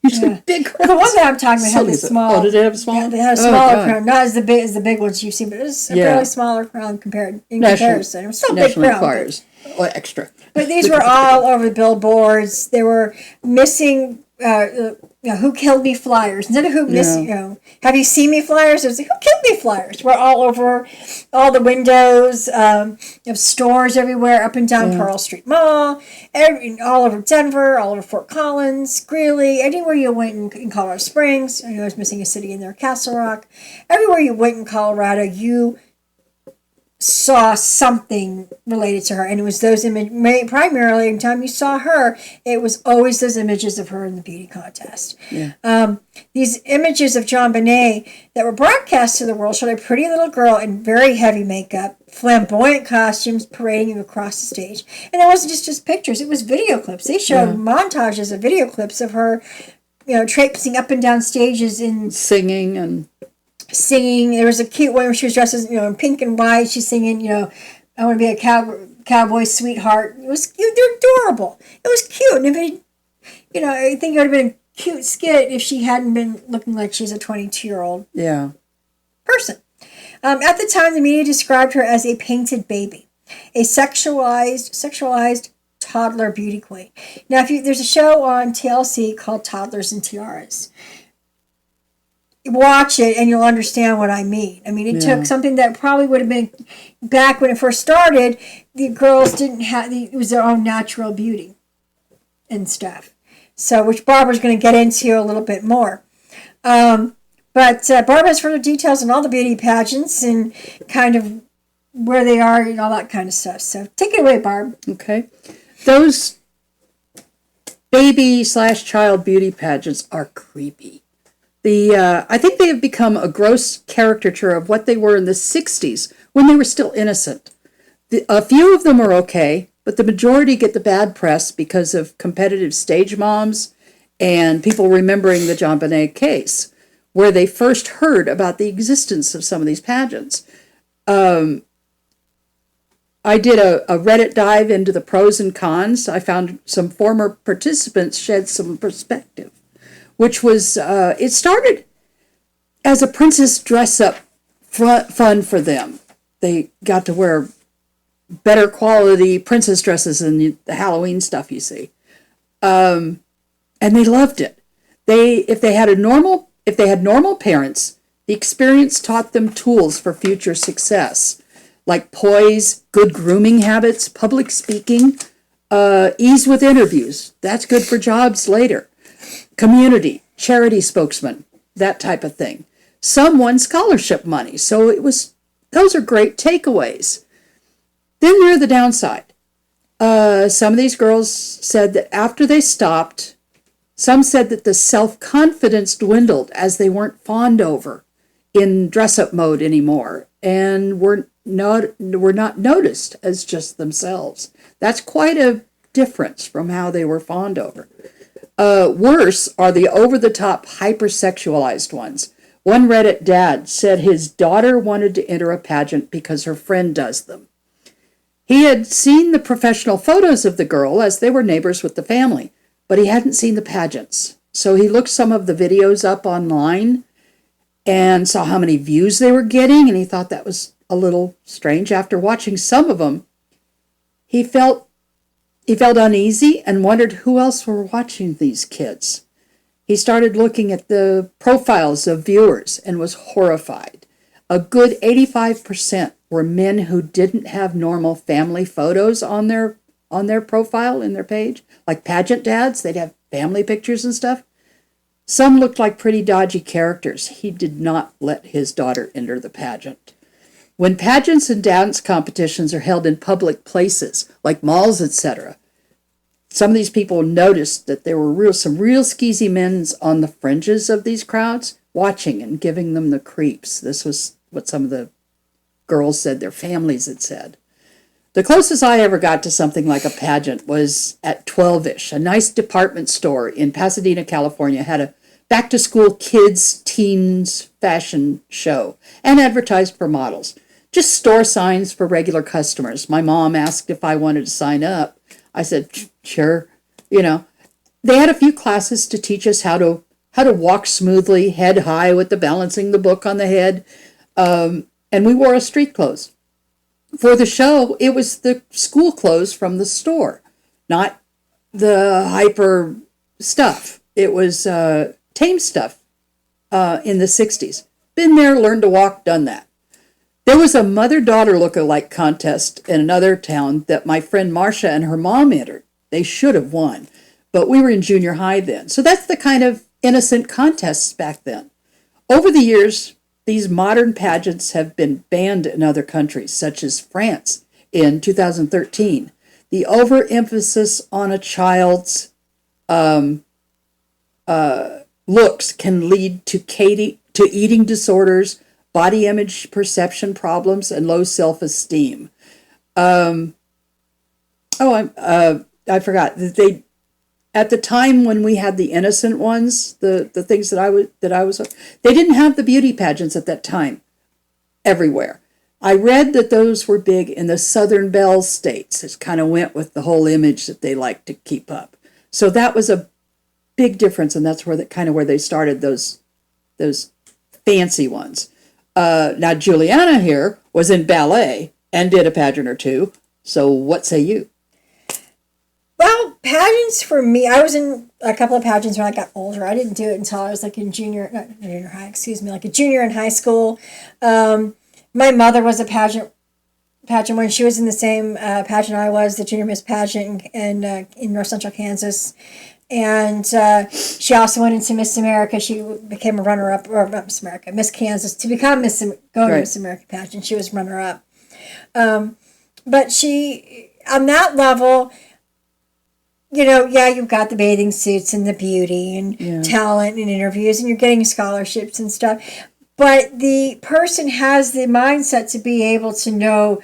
Usually big crowns. Well, the one that I'm talking about had the small. Oh, did it have a small? Yeah, they had a smaller crown, not as big as the big ones you've seen, but it was a fairly smaller crown comparison. It was still a big crown. Requires extra. But these were all over the billboards. They were missing, Who Killed Me flyers. Instead of Have You Seen Me flyers, it was like, Who Killed Me flyers. We're all over all the windows of stores everywhere, up and down Pearl Street Mall, all over Denver, all over Fort Collins, Greeley, anywhere you went in Colorado Springs. I was missing a city in there, Castle Rock. Everywhere you went in Colorado, you saw something related to her, and it was those images. Primarily, every time you saw her, it was always those images of her in the beauty contest. These images of JonBenet that were broadcast to the world showed a pretty little girl in very heavy makeup, flamboyant costumes parading across the stage. And it wasn't just pictures, it was video clips. They showed montages of video clips of her, traipsing up and down stages in singing. There was a cute one where she was dressed as, in pink and white. She's singing, I want to be a cowboy sweetheart. They're adorable. It was cute. And if it, I think it would have been a cute skit if she hadn't been looking like she's a 22-year-old person. At the time, the media described her as a painted baby, a sexualized toddler beauty queen. Now, there's a show on TLC called Toddlers and Tiaras. Watch it and you'll understand what I mean. I mean, it took something that probably would have been back when it first started. The girls didn't have, it was their own natural beauty and stuff. So, which Barbara's going to get into a little bit more. But Barbara has further details on all the beauty pageants and kind of where they are and all that kind of stuff. So take it away, Barb. Okay. Those baby/child beauty pageants are creepy. I think they have become a gross caricature of what they were in the 60s when they were still innocent. A few of them are okay, but the majority get the bad press because of competitive stage moms and people remembering the JonBenet case, where they first heard about the existence of some of these pageants. I did a Reddit dive into the pros and cons. I found some former participants shed some perspective, which was, it started as a princess dress-up fun for them. They got to wear better quality princess dresses than the Halloween stuff you see. And they loved it. If they had normal parents, the experience taught them tools for future success, like poise, good grooming habits, public speaking, ease with interviews. That's good for jobs later. Community, charity spokesman, that type of thing. Some won scholarship money, so those are great takeaways. Then there's the downside. Some of these girls said that after they stopped, some said that the self-confidence dwindled as they weren't fawned over in dress-up mode anymore and were not noticed as just themselves. That's quite a difference from how they were fawned over. Worse are the over-the-top hypersexualized ones. One Reddit dad said his daughter wanted to enter a pageant because her friend does them. He had seen the professional photos of the girl as they were neighbors with the family, but he hadn't seen the pageants. So he looked some of the videos up online and saw how many views they were getting, and he thought that was a little strange. After watching some of them, he felt uneasy and wondered who else were watching these kids. He started looking at the profiles of viewers and was horrified. A good 85% were men who didn't have normal family photos on their profile in their page. Like pageant dads, they'd have family pictures and stuff. Some looked like pretty dodgy characters. He did not let his daughter enter the pageant. When pageants and dance competitions are held in public places, like malls, etc., some of these people noticed that there were some real skeezy men on the fringes of these crowds, watching and giving them the creeps. This was what some of the girls said their families had said. The closest I ever got to something like a pageant was at 12-ish. A nice department store in Pasadena, California had a back-to-school kids, teens fashion show and advertised for models. Just store signs for regular customers. My mom asked if I wanted to sign up. I said, sure. They had a few classes to teach us how to walk smoothly, head high with the balancing the book on the head. And we wore our street clothes. For the show, it was the school clothes from the store, not the hyper stuff. It was tame stuff in the 60s. Been there, learned to walk, done that. There was a mother-daughter look-alike contest in another town that my friend Marcia and her mom entered. They should have won, but we were in junior high then. So that's the kind of innocent contests back then. Over the years, these modern pageants have been banned in other countries, such as France in 2013. The overemphasis on a child's looks can lead to eating disorders, body image perception problems, and low self-esteem. I forgot that they, at the time when we had the innocent ones, the things that I was, they didn't have the beauty pageants at that time everywhere. I read that those were big in the Southern Belle states. It kind of went with the whole image that they like to keep up. So that was a big difference, and that's where where they started those fancy ones. Now Juliana here was in ballet and did a pageant or two. So what say you? Well, pageants for me, I was in a couple of pageants when I got older. I didn't do it until I was like in junior high, like a junior in high school. My mother was a pageant when she was in the same pageant I was, the Junior Miss pageant in North Central Kansas. And she also went into Miss America. She became a runner-up, or not Miss America, Miss Kansas. To become to Miss America pageant, she was runner-up. But she, on that level, you've got the bathing suits and the beauty and talent and interviews, and you're getting scholarships and stuff. But the person has the mindset to be able to know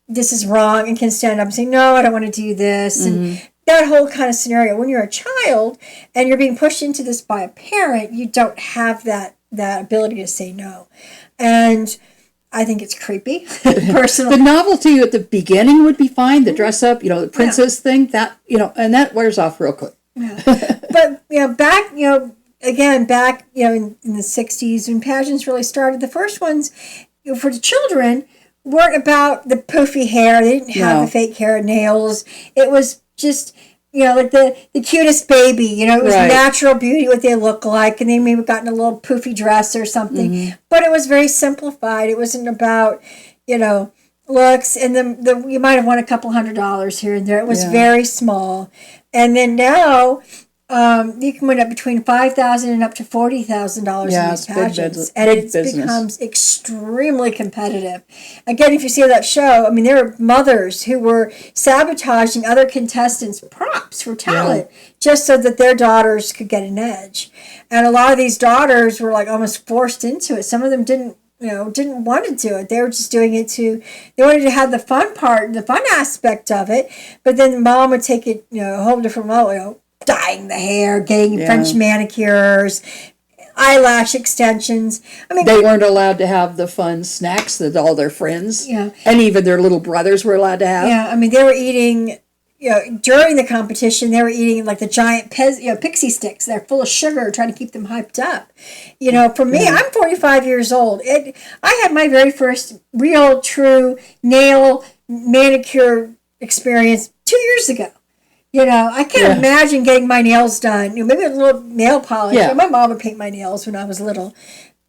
this is wrong and can stand up and say, no, I don't want to do this. And that whole kind of scenario. When you're a child and you're being pushed into this by a parent, you don't have that ability to say no. And I think it's creepy, personally. The novelty at the beginning would be fine. The dress up, the princess thing, that, and that wears off real quick. Yeah. But, back, again, in the 60s when pageants really started, the first ones for the children weren't about the poofy hair. They didn't have the fake hair and nails. It was just, like the cutest baby, it was natural beauty, what they look like, and they maybe gotten a little poofy dress or something. But it was very simplified. It wasn't about, looks, and the you might have won a couple $100 here and there. It was very small. And then now, you can win up between $5,000 and up to $40,000 in these pageants, and it becomes extremely competitive. Again, if you see that show, there were mothers who were sabotaging other contestants' props for talent just so that their daughters could get an edge. And a lot of these daughters were like almost forced into it. Some of them didn't want to do it. They were just doing it they wanted to have the fun part, the fun aspect of it. But then mom would take it, a whole different level, dyeing the hair, getting French manicures, eyelash extensions. They weren't allowed to have the fun snacks that all their friends and even their little brothers were allowed to have. Yeah, they were eating, during the competition, they were eating like the giant pixie sticks. They're full of sugar, trying to keep them hyped up. For me, I'm 45 years old. I had my very first real, true nail manicure experience 2 years ago. I can't imagine getting my nails done. Maybe a little nail polish. Yeah. My mom would paint my nails when I was little,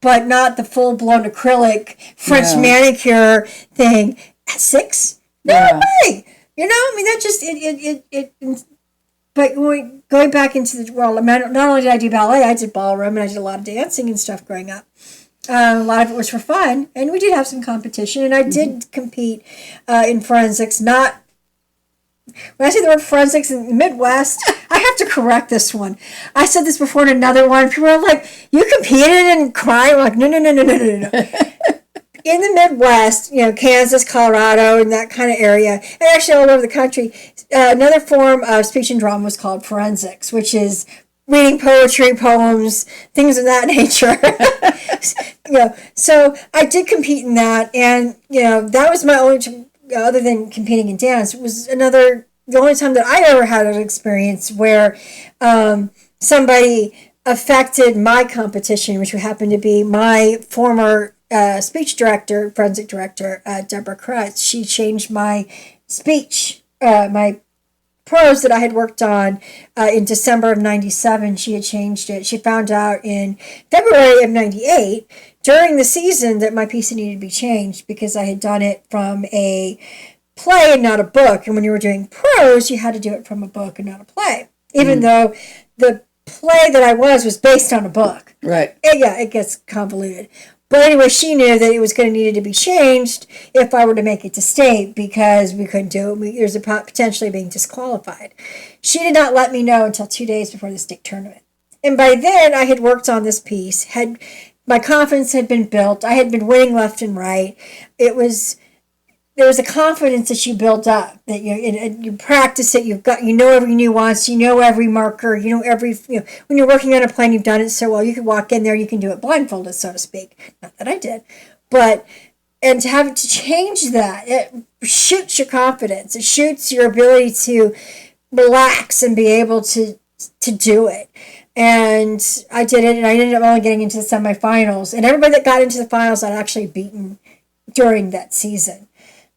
but not the full-blown acrylic French manicure thing at 6. No way. That just it. But going back into the world, not only did I do ballet, I did ballroom and I did a lot of dancing and stuff growing up. A lot of it was for fun, and we did have some competition, and I did compete in forensics. When I say the word forensics in the Midwest, I have to correct this one. I said this before in another one. People are like, you competed in crime? I'm like, no. In the Midwest, Kansas, Colorado, and that kind of area, and actually all over the country, another form of speech and drama was called forensics, which is reading poetry, poems, things of that nature. So I did compete in that, and that was my only, other than competing in dance, was the only time that I ever had an experience where somebody affected my competition, which happened to be my former speech director, forensic director, Deborah Krutz. She changed my speech, my prose that I had worked on in December of 97. She had changed it. She found out in February of 98 during the season that my piece needed to be changed because I had done it from a play and not a book. And when you were doing prose, you had to do it from a book and not a play, even though the play that I was based on a book. Right. It gets convoluted. But anyway, she knew that it was going to need to be changed if I were to make it to state because we couldn't do it. There's a potentially being disqualified. She did not let me know until 2 days before the state tournament. And by then, I had worked on this piece, had my confidence had been built. I had been winning left and right. There was a confidence that you built up, that you practice it. You know every nuance, you know every marker, you know every, when you're working on a plan, you've done it so well. You can walk in there, you can do it blindfolded, so to speak. Not that I did, but and to have to change that, it shoots your confidence. It shoots your ability to relax and be able to do it. And I did it, and I ended up only getting into the semifinals. And everybody that got into the finals I'd actually beaten during that season.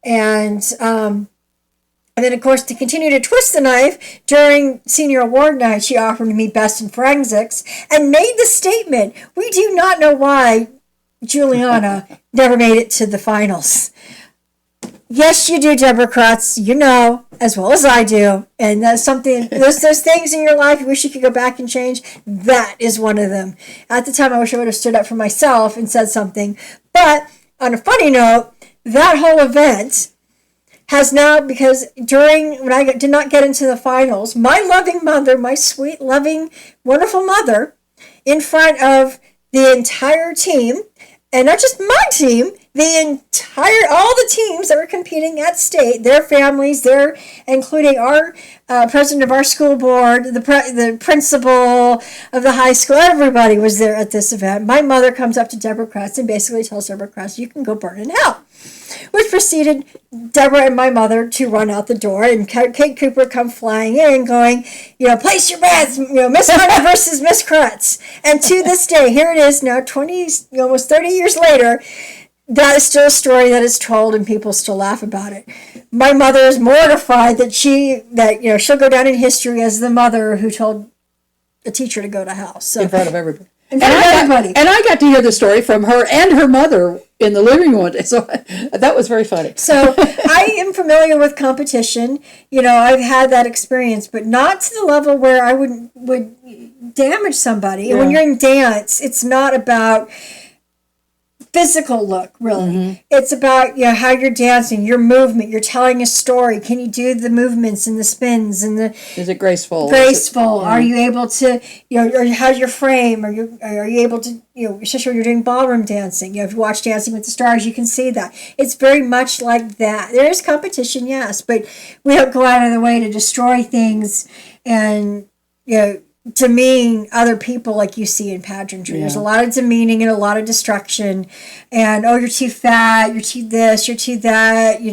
And then, of course, to continue to twist the knife, during senior award night, she offered me Best in Forensics and made the statement, "We do not know why Juliana never made it to the finals." Yes, you do, Deborah Kratz. You know as well as I do. And that's something, those things in your life you wish you could go back and change. That is one of them. At the time, I wish I would have stood up for myself and said something. But on a funny note, that whole event has now, because when I did not get into the finals, my loving mother, my sweet, loving, wonderful mother, in front of the entire team, and not just my team, all the teams that were competing at state, their families, including our president of our school board, the principal of the high school, everybody was there at this event. My mother comes up to Deborah Kratz and basically tells Deborah Kratz, "You can go burn in hell," which preceded Deborah and my mother to run out the door, and Kate Cooper come flying in going, "Place your bets, Miss Hunter versus Miss Kratz." And to this day, here it is now, almost 30 years later, that is still a story that is told, and people still laugh about it. My mother is mortified that she'll go down in history as the mother who told a teacher to go to hell. So, in front of everybody. And I got to hear the story from her and her mother in the living room one day, so that was very funny. So I am familiar with competition. I've had that experience, but not to the level where I would damage somebody. Yeah. When you're in dance, it's not about physical look, really. Mm-hmm. It's about how you're dancing, your movement, you're telling a story. Can you do the movements and the spins and the? Is it graceful? Graceful. Are you able to? Or how's your frame? Are you able to? Especially when you're doing ballroom dancing. If you watch Dancing with the Stars, you can see that it's very much like that. There is competition, yes, but we don't go out of the way to destroy things and demean other people like you see in pageantry. Yeah. There's a lot of demeaning and a lot of destruction, and you're too fat, you're too this, you're too that, you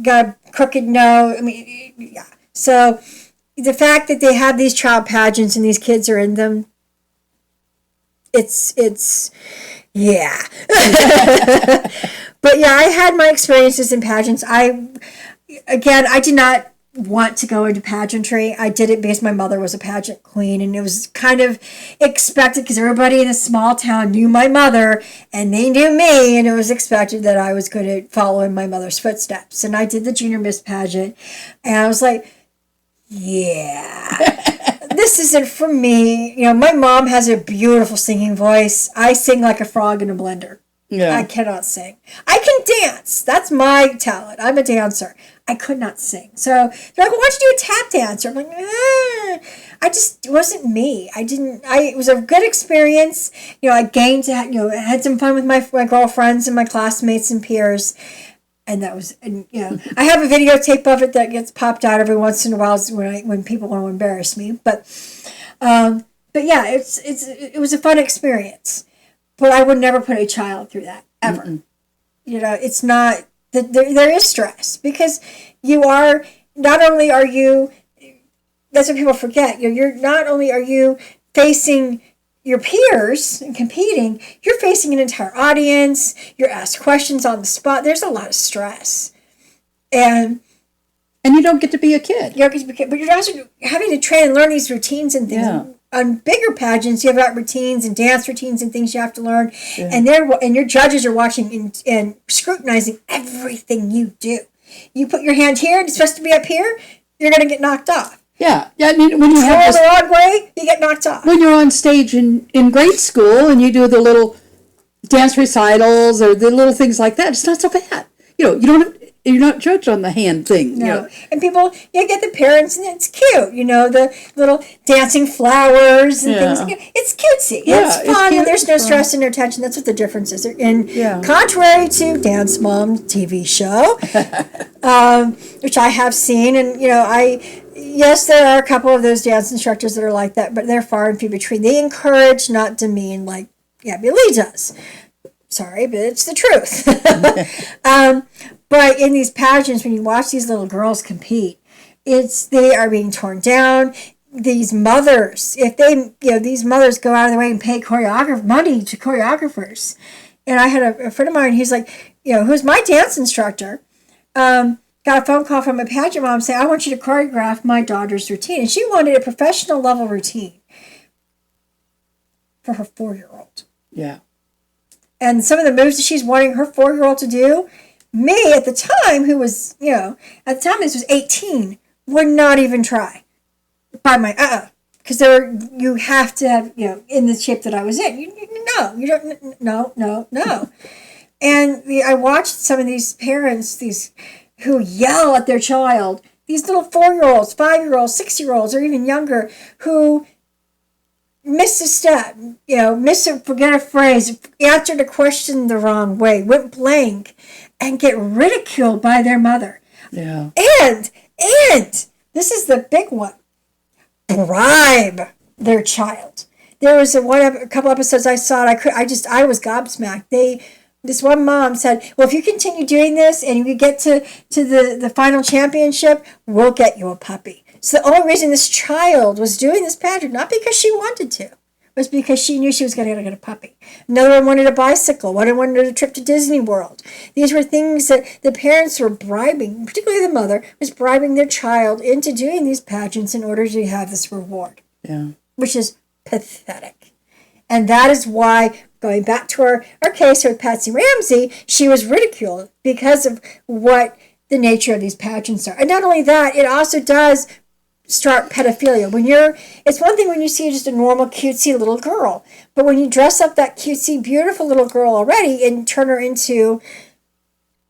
got a crooked nose. I mean, yeah. So the fact that they have these child pageants and these kids are in them, it's yeah. But yeah, I had my experiences in pageants. I did not want to go into pageantry. I did it because my mother was a pageant queen, and it was kind of expected because everybody in a small town knew my mother and they knew me, and it was expected that I was going to follow in my mother's footsteps. And I did the junior miss pageant, and I was like, yeah, this isn't for me. My mom has a beautiful singing voice. I sing like a frog in a blender. Yeah. I cannot sing. I can dance. That's my talent. I'm a dancer. I could not sing. So they're like, "Why don't you do a tap dance?" I'm like, it wasn't me. It was a good experience. I had some fun with my girlfriends and my classmates and peers. And that was, I have a videotape of it that gets popped out every once in a while when people want to embarrass me. But yeah, it was a fun experience. But I would never put a child through that, ever. Mm-mm. It's not, there is stress, because not only are you, that's what people forget, you're not only are you facing your peers and competing, you're facing an entire audience, you're asked questions on the spot, there's a lot of stress. And you don't get to be a kid. But you're also having to train and learn these routines and things. Yeah. On bigger pageants, you have got routines and dance routines and things you have to learn, yeah. and your judges are watching and scrutinizing everything you do. You put your hand here, and it's supposed to be up here, you're going to get knocked off. Yeah. I mean, when you have the wrong way, you get knocked off. When you're on stage in grade school and you do the little dance recitals or the little things like that, it's not so bad. You don't. you're not judged on the hand thing. No. You know? And people, you get the parents, and it's cute. You know, the little dancing flowers and things. You know, it's cutesy. Yeah, it's it's fun, cute, and there's it's no fun. stress and no tension. That's what the difference is. And Yeah. contrary to Dance Mom TV show, which I have seen, and, you know, yes, there are a couple of those dance instructors that are like that, but they're far and few between. They encourage, not demean, like Gabby Lee does. Sorry, but it's the truth. But in these pageants, when you watch these little girls compete, they are being torn down. These mothers, these mothers go out of their way and pay money to choreographers. And I had a friend of mine, he's like, who's my dance instructor, got a phone call from a pageant mom saying, I want you to choreograph my daughter's routine. And she wanted a professional level routine for her 4-year-old. Yeah. And some of the moves that she's wanting her 4-year-old to do, me at the time, who was, at the time this was 18, would not even try. By my, because you have to have, in the shape that I was in. No. And I watched some of these parents, who yell at their child, these little 4-year-olds, 5-year-olds, 6-year-olds, or even younger, who miss a step, forget a phrase, answered a question the wrong way, went blank, and get ridiculed by their mother. Yeah. And this is the big one, bribe their child. There was a couple episodes I saw, I was gobsmacked. This one mom said, well, if you continue doing this and you get to the final championship, we'll get you a puppy. So the only reason this child was doing this pageant, not because she wanted to, was because she knew she was going to get a puppy. Another one wanted a bicycle. One wanted a trip to Disney World. These were things that the parents were bribing, particularly the mother, was bribing their child into doing these pageants in order to have this reward. Yeah. Which is pathetic. And that is why, going back to our case with Patsy Ramsey, she was ridiculed because of what the nature of these pageants are. And not only that, it also does start pedophilia. It's one thing when you see just a normal cutesy little girl, but when you dress up that cutesy beautiful little girl already and turn her into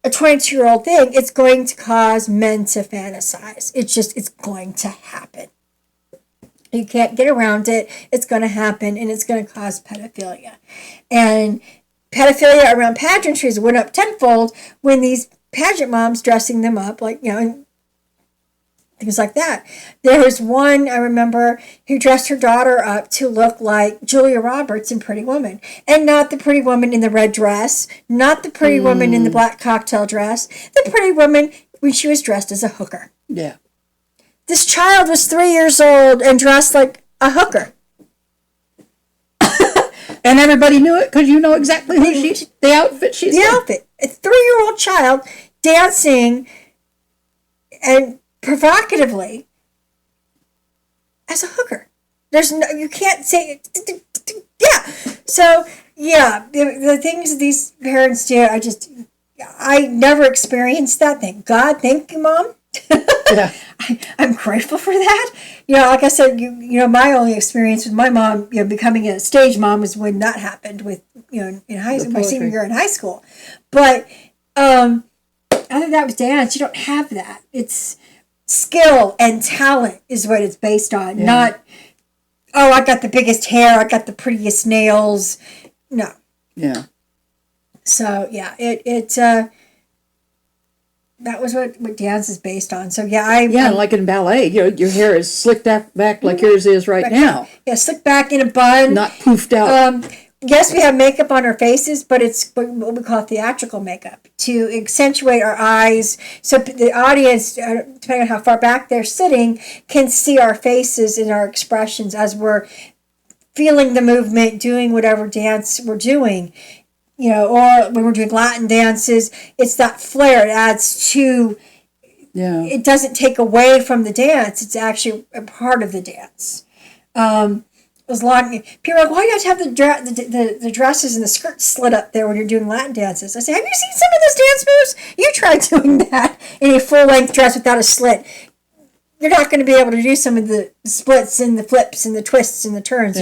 a 22-year-old thing, it's going to cause men to fantasize. It's going to happen. You can't get around it. It's going to happen, and it's going to cause pedophilia. And pedophilia around pageantries went up tenfold when these pageant moms dressing them up like, and things like that. There was one, I remember, who dressed her daughter up to look like Julia Roberts in Pretty Woman. And not the pretty woman in the red dress, not the pretty woman in the black cocktail dress, the pretty woman when she was dressed as a hooker. Yeah. This child was 3 years old and dressed like a hooker. And everybody knew it because you know exactly the outfit she's in. The outfit. A 3-year-old child dancing and provocatively as a hooker. You can't say, yeah. So, yeah, the things that these parents do, I never experienced that. Thank God. Thank you, Mom. Yeah. I'm grateful for that. Like I said, my only experience with my mom, becoming a stage mom was when that happened with, in my senior year in high school. But I think that was dance. You don't have that. It's skill and talent is what it's based on, not, I got the biggest hair, I got the prettiest nails. No. Yeah. So, yeah, that was what dance is based on. So, like in ballet, your hair is slicked back like yours is right now. Yeah, slicked back in a bun. Not poofed out. Yes, we have makeup on our faces, but it's what we call theatrical makeup to accentuate our eyes. So the audience, depending on how far back they're sitting, can see our faces and our expressions as we're feeling the movement, doing whatever dance we're doing. Or when we're doing Latin dances, it's that flair. It adds to, it doesn't take away from the dance. It's actually a part of the dance. People are like, why do you have to have the dresses and the skirts slit up there when you're doing Latin dances? I say, have you seen some of those dance moves? You try doing that in a full-length dress without a slit. You're not going to be able to do some of the splits and the flips and the twists and the turns.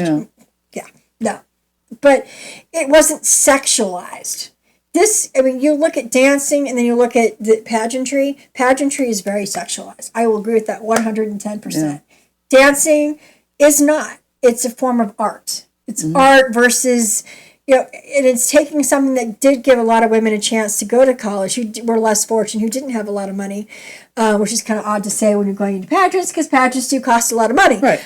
No. But it wasn't sexualized. you look at dancing and then you look at the pageantry. Pageantry is very sexualized. I will agree with that 110%. Yeah. Dancing is not. It's a form of art. It's art versus, and it's taking something that did give a lot of women a chance to go to college who were less fortunate, who didn't have a lot of money, which is kind of odd to say when you're going into pageants, because pageants do cost a lot of money. Right.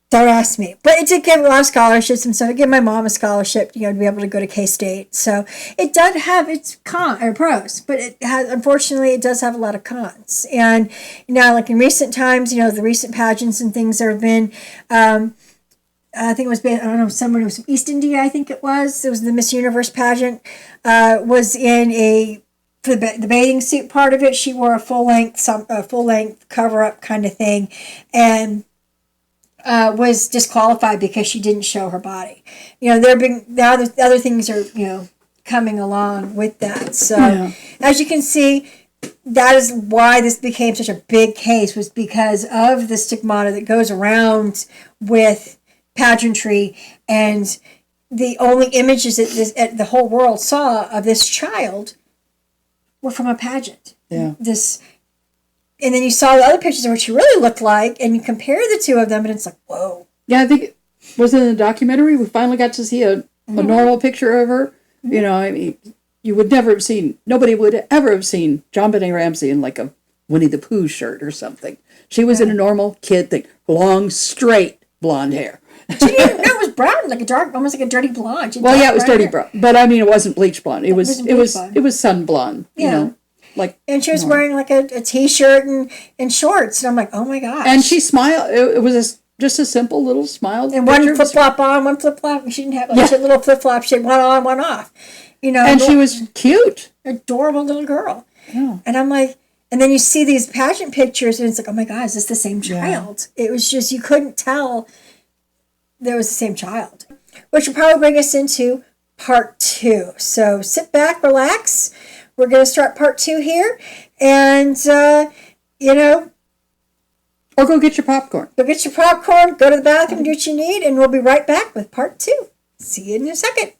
Don't ask me. But it did give a lot of scholarships and stuff. It gave my mom a scholarship, to be able to go to K-State. So it does have its pros, but unfortunately, it does have a lot of cons. And like in recent times, the recent pageants and things there have been, I think it was, I don't know, someone who was from East India, I think it was. It was the Miss Universe pageant, was in for the bathing suit part of it, she wore a full-length cover-up kind of thing, and was disqualified because she didn't show her body. The other things are, coming along with that. So as you can see, that is why this became such a big case, was because of the stigmata that goes around with pageantry, and the only images that the whole world saw of this child were from a pageant. Yeah. And then you saw the other pictures of what she really looked like, and you compare the two of them, and it's like, whoa. Yeah, I think it was in the documentary. We finally got to see a normal picture of her. You would never have seen, nobody would ever have seen JonBenet Ramsey in like a Winnie the Pooh shirt or something. She was in a normal kid thing, long, straight blonde hair. She didn't, no, it was brown, like a dark, almost like a dirty blonde. Well, yeah, it was dirty brown, but it wasn't bleach blonde. It was sun blonde. Yeah. And she was wearing like a t-shirt and shorts, and I'm like, oh my gosh. And she smiled. It was just a simple little smile. And one flip flop on, one flip flop. She didn't have she had little flip flops. She had one on, one off. And she was cute, adorable little girl. Yeah. And I'm like, and then you see these pageant pictures, and it's like, oh my God, is this the same child? Yeah. It was just, you couldn't tell there was the same child, which will probably bring us into part 2. So sit back, relax. We're going to start part 2 here, and, Or go get your popcorn. Go get your popcorn, go to the bathroom, do what you need, and we'll be right back with part 2. See you in a second.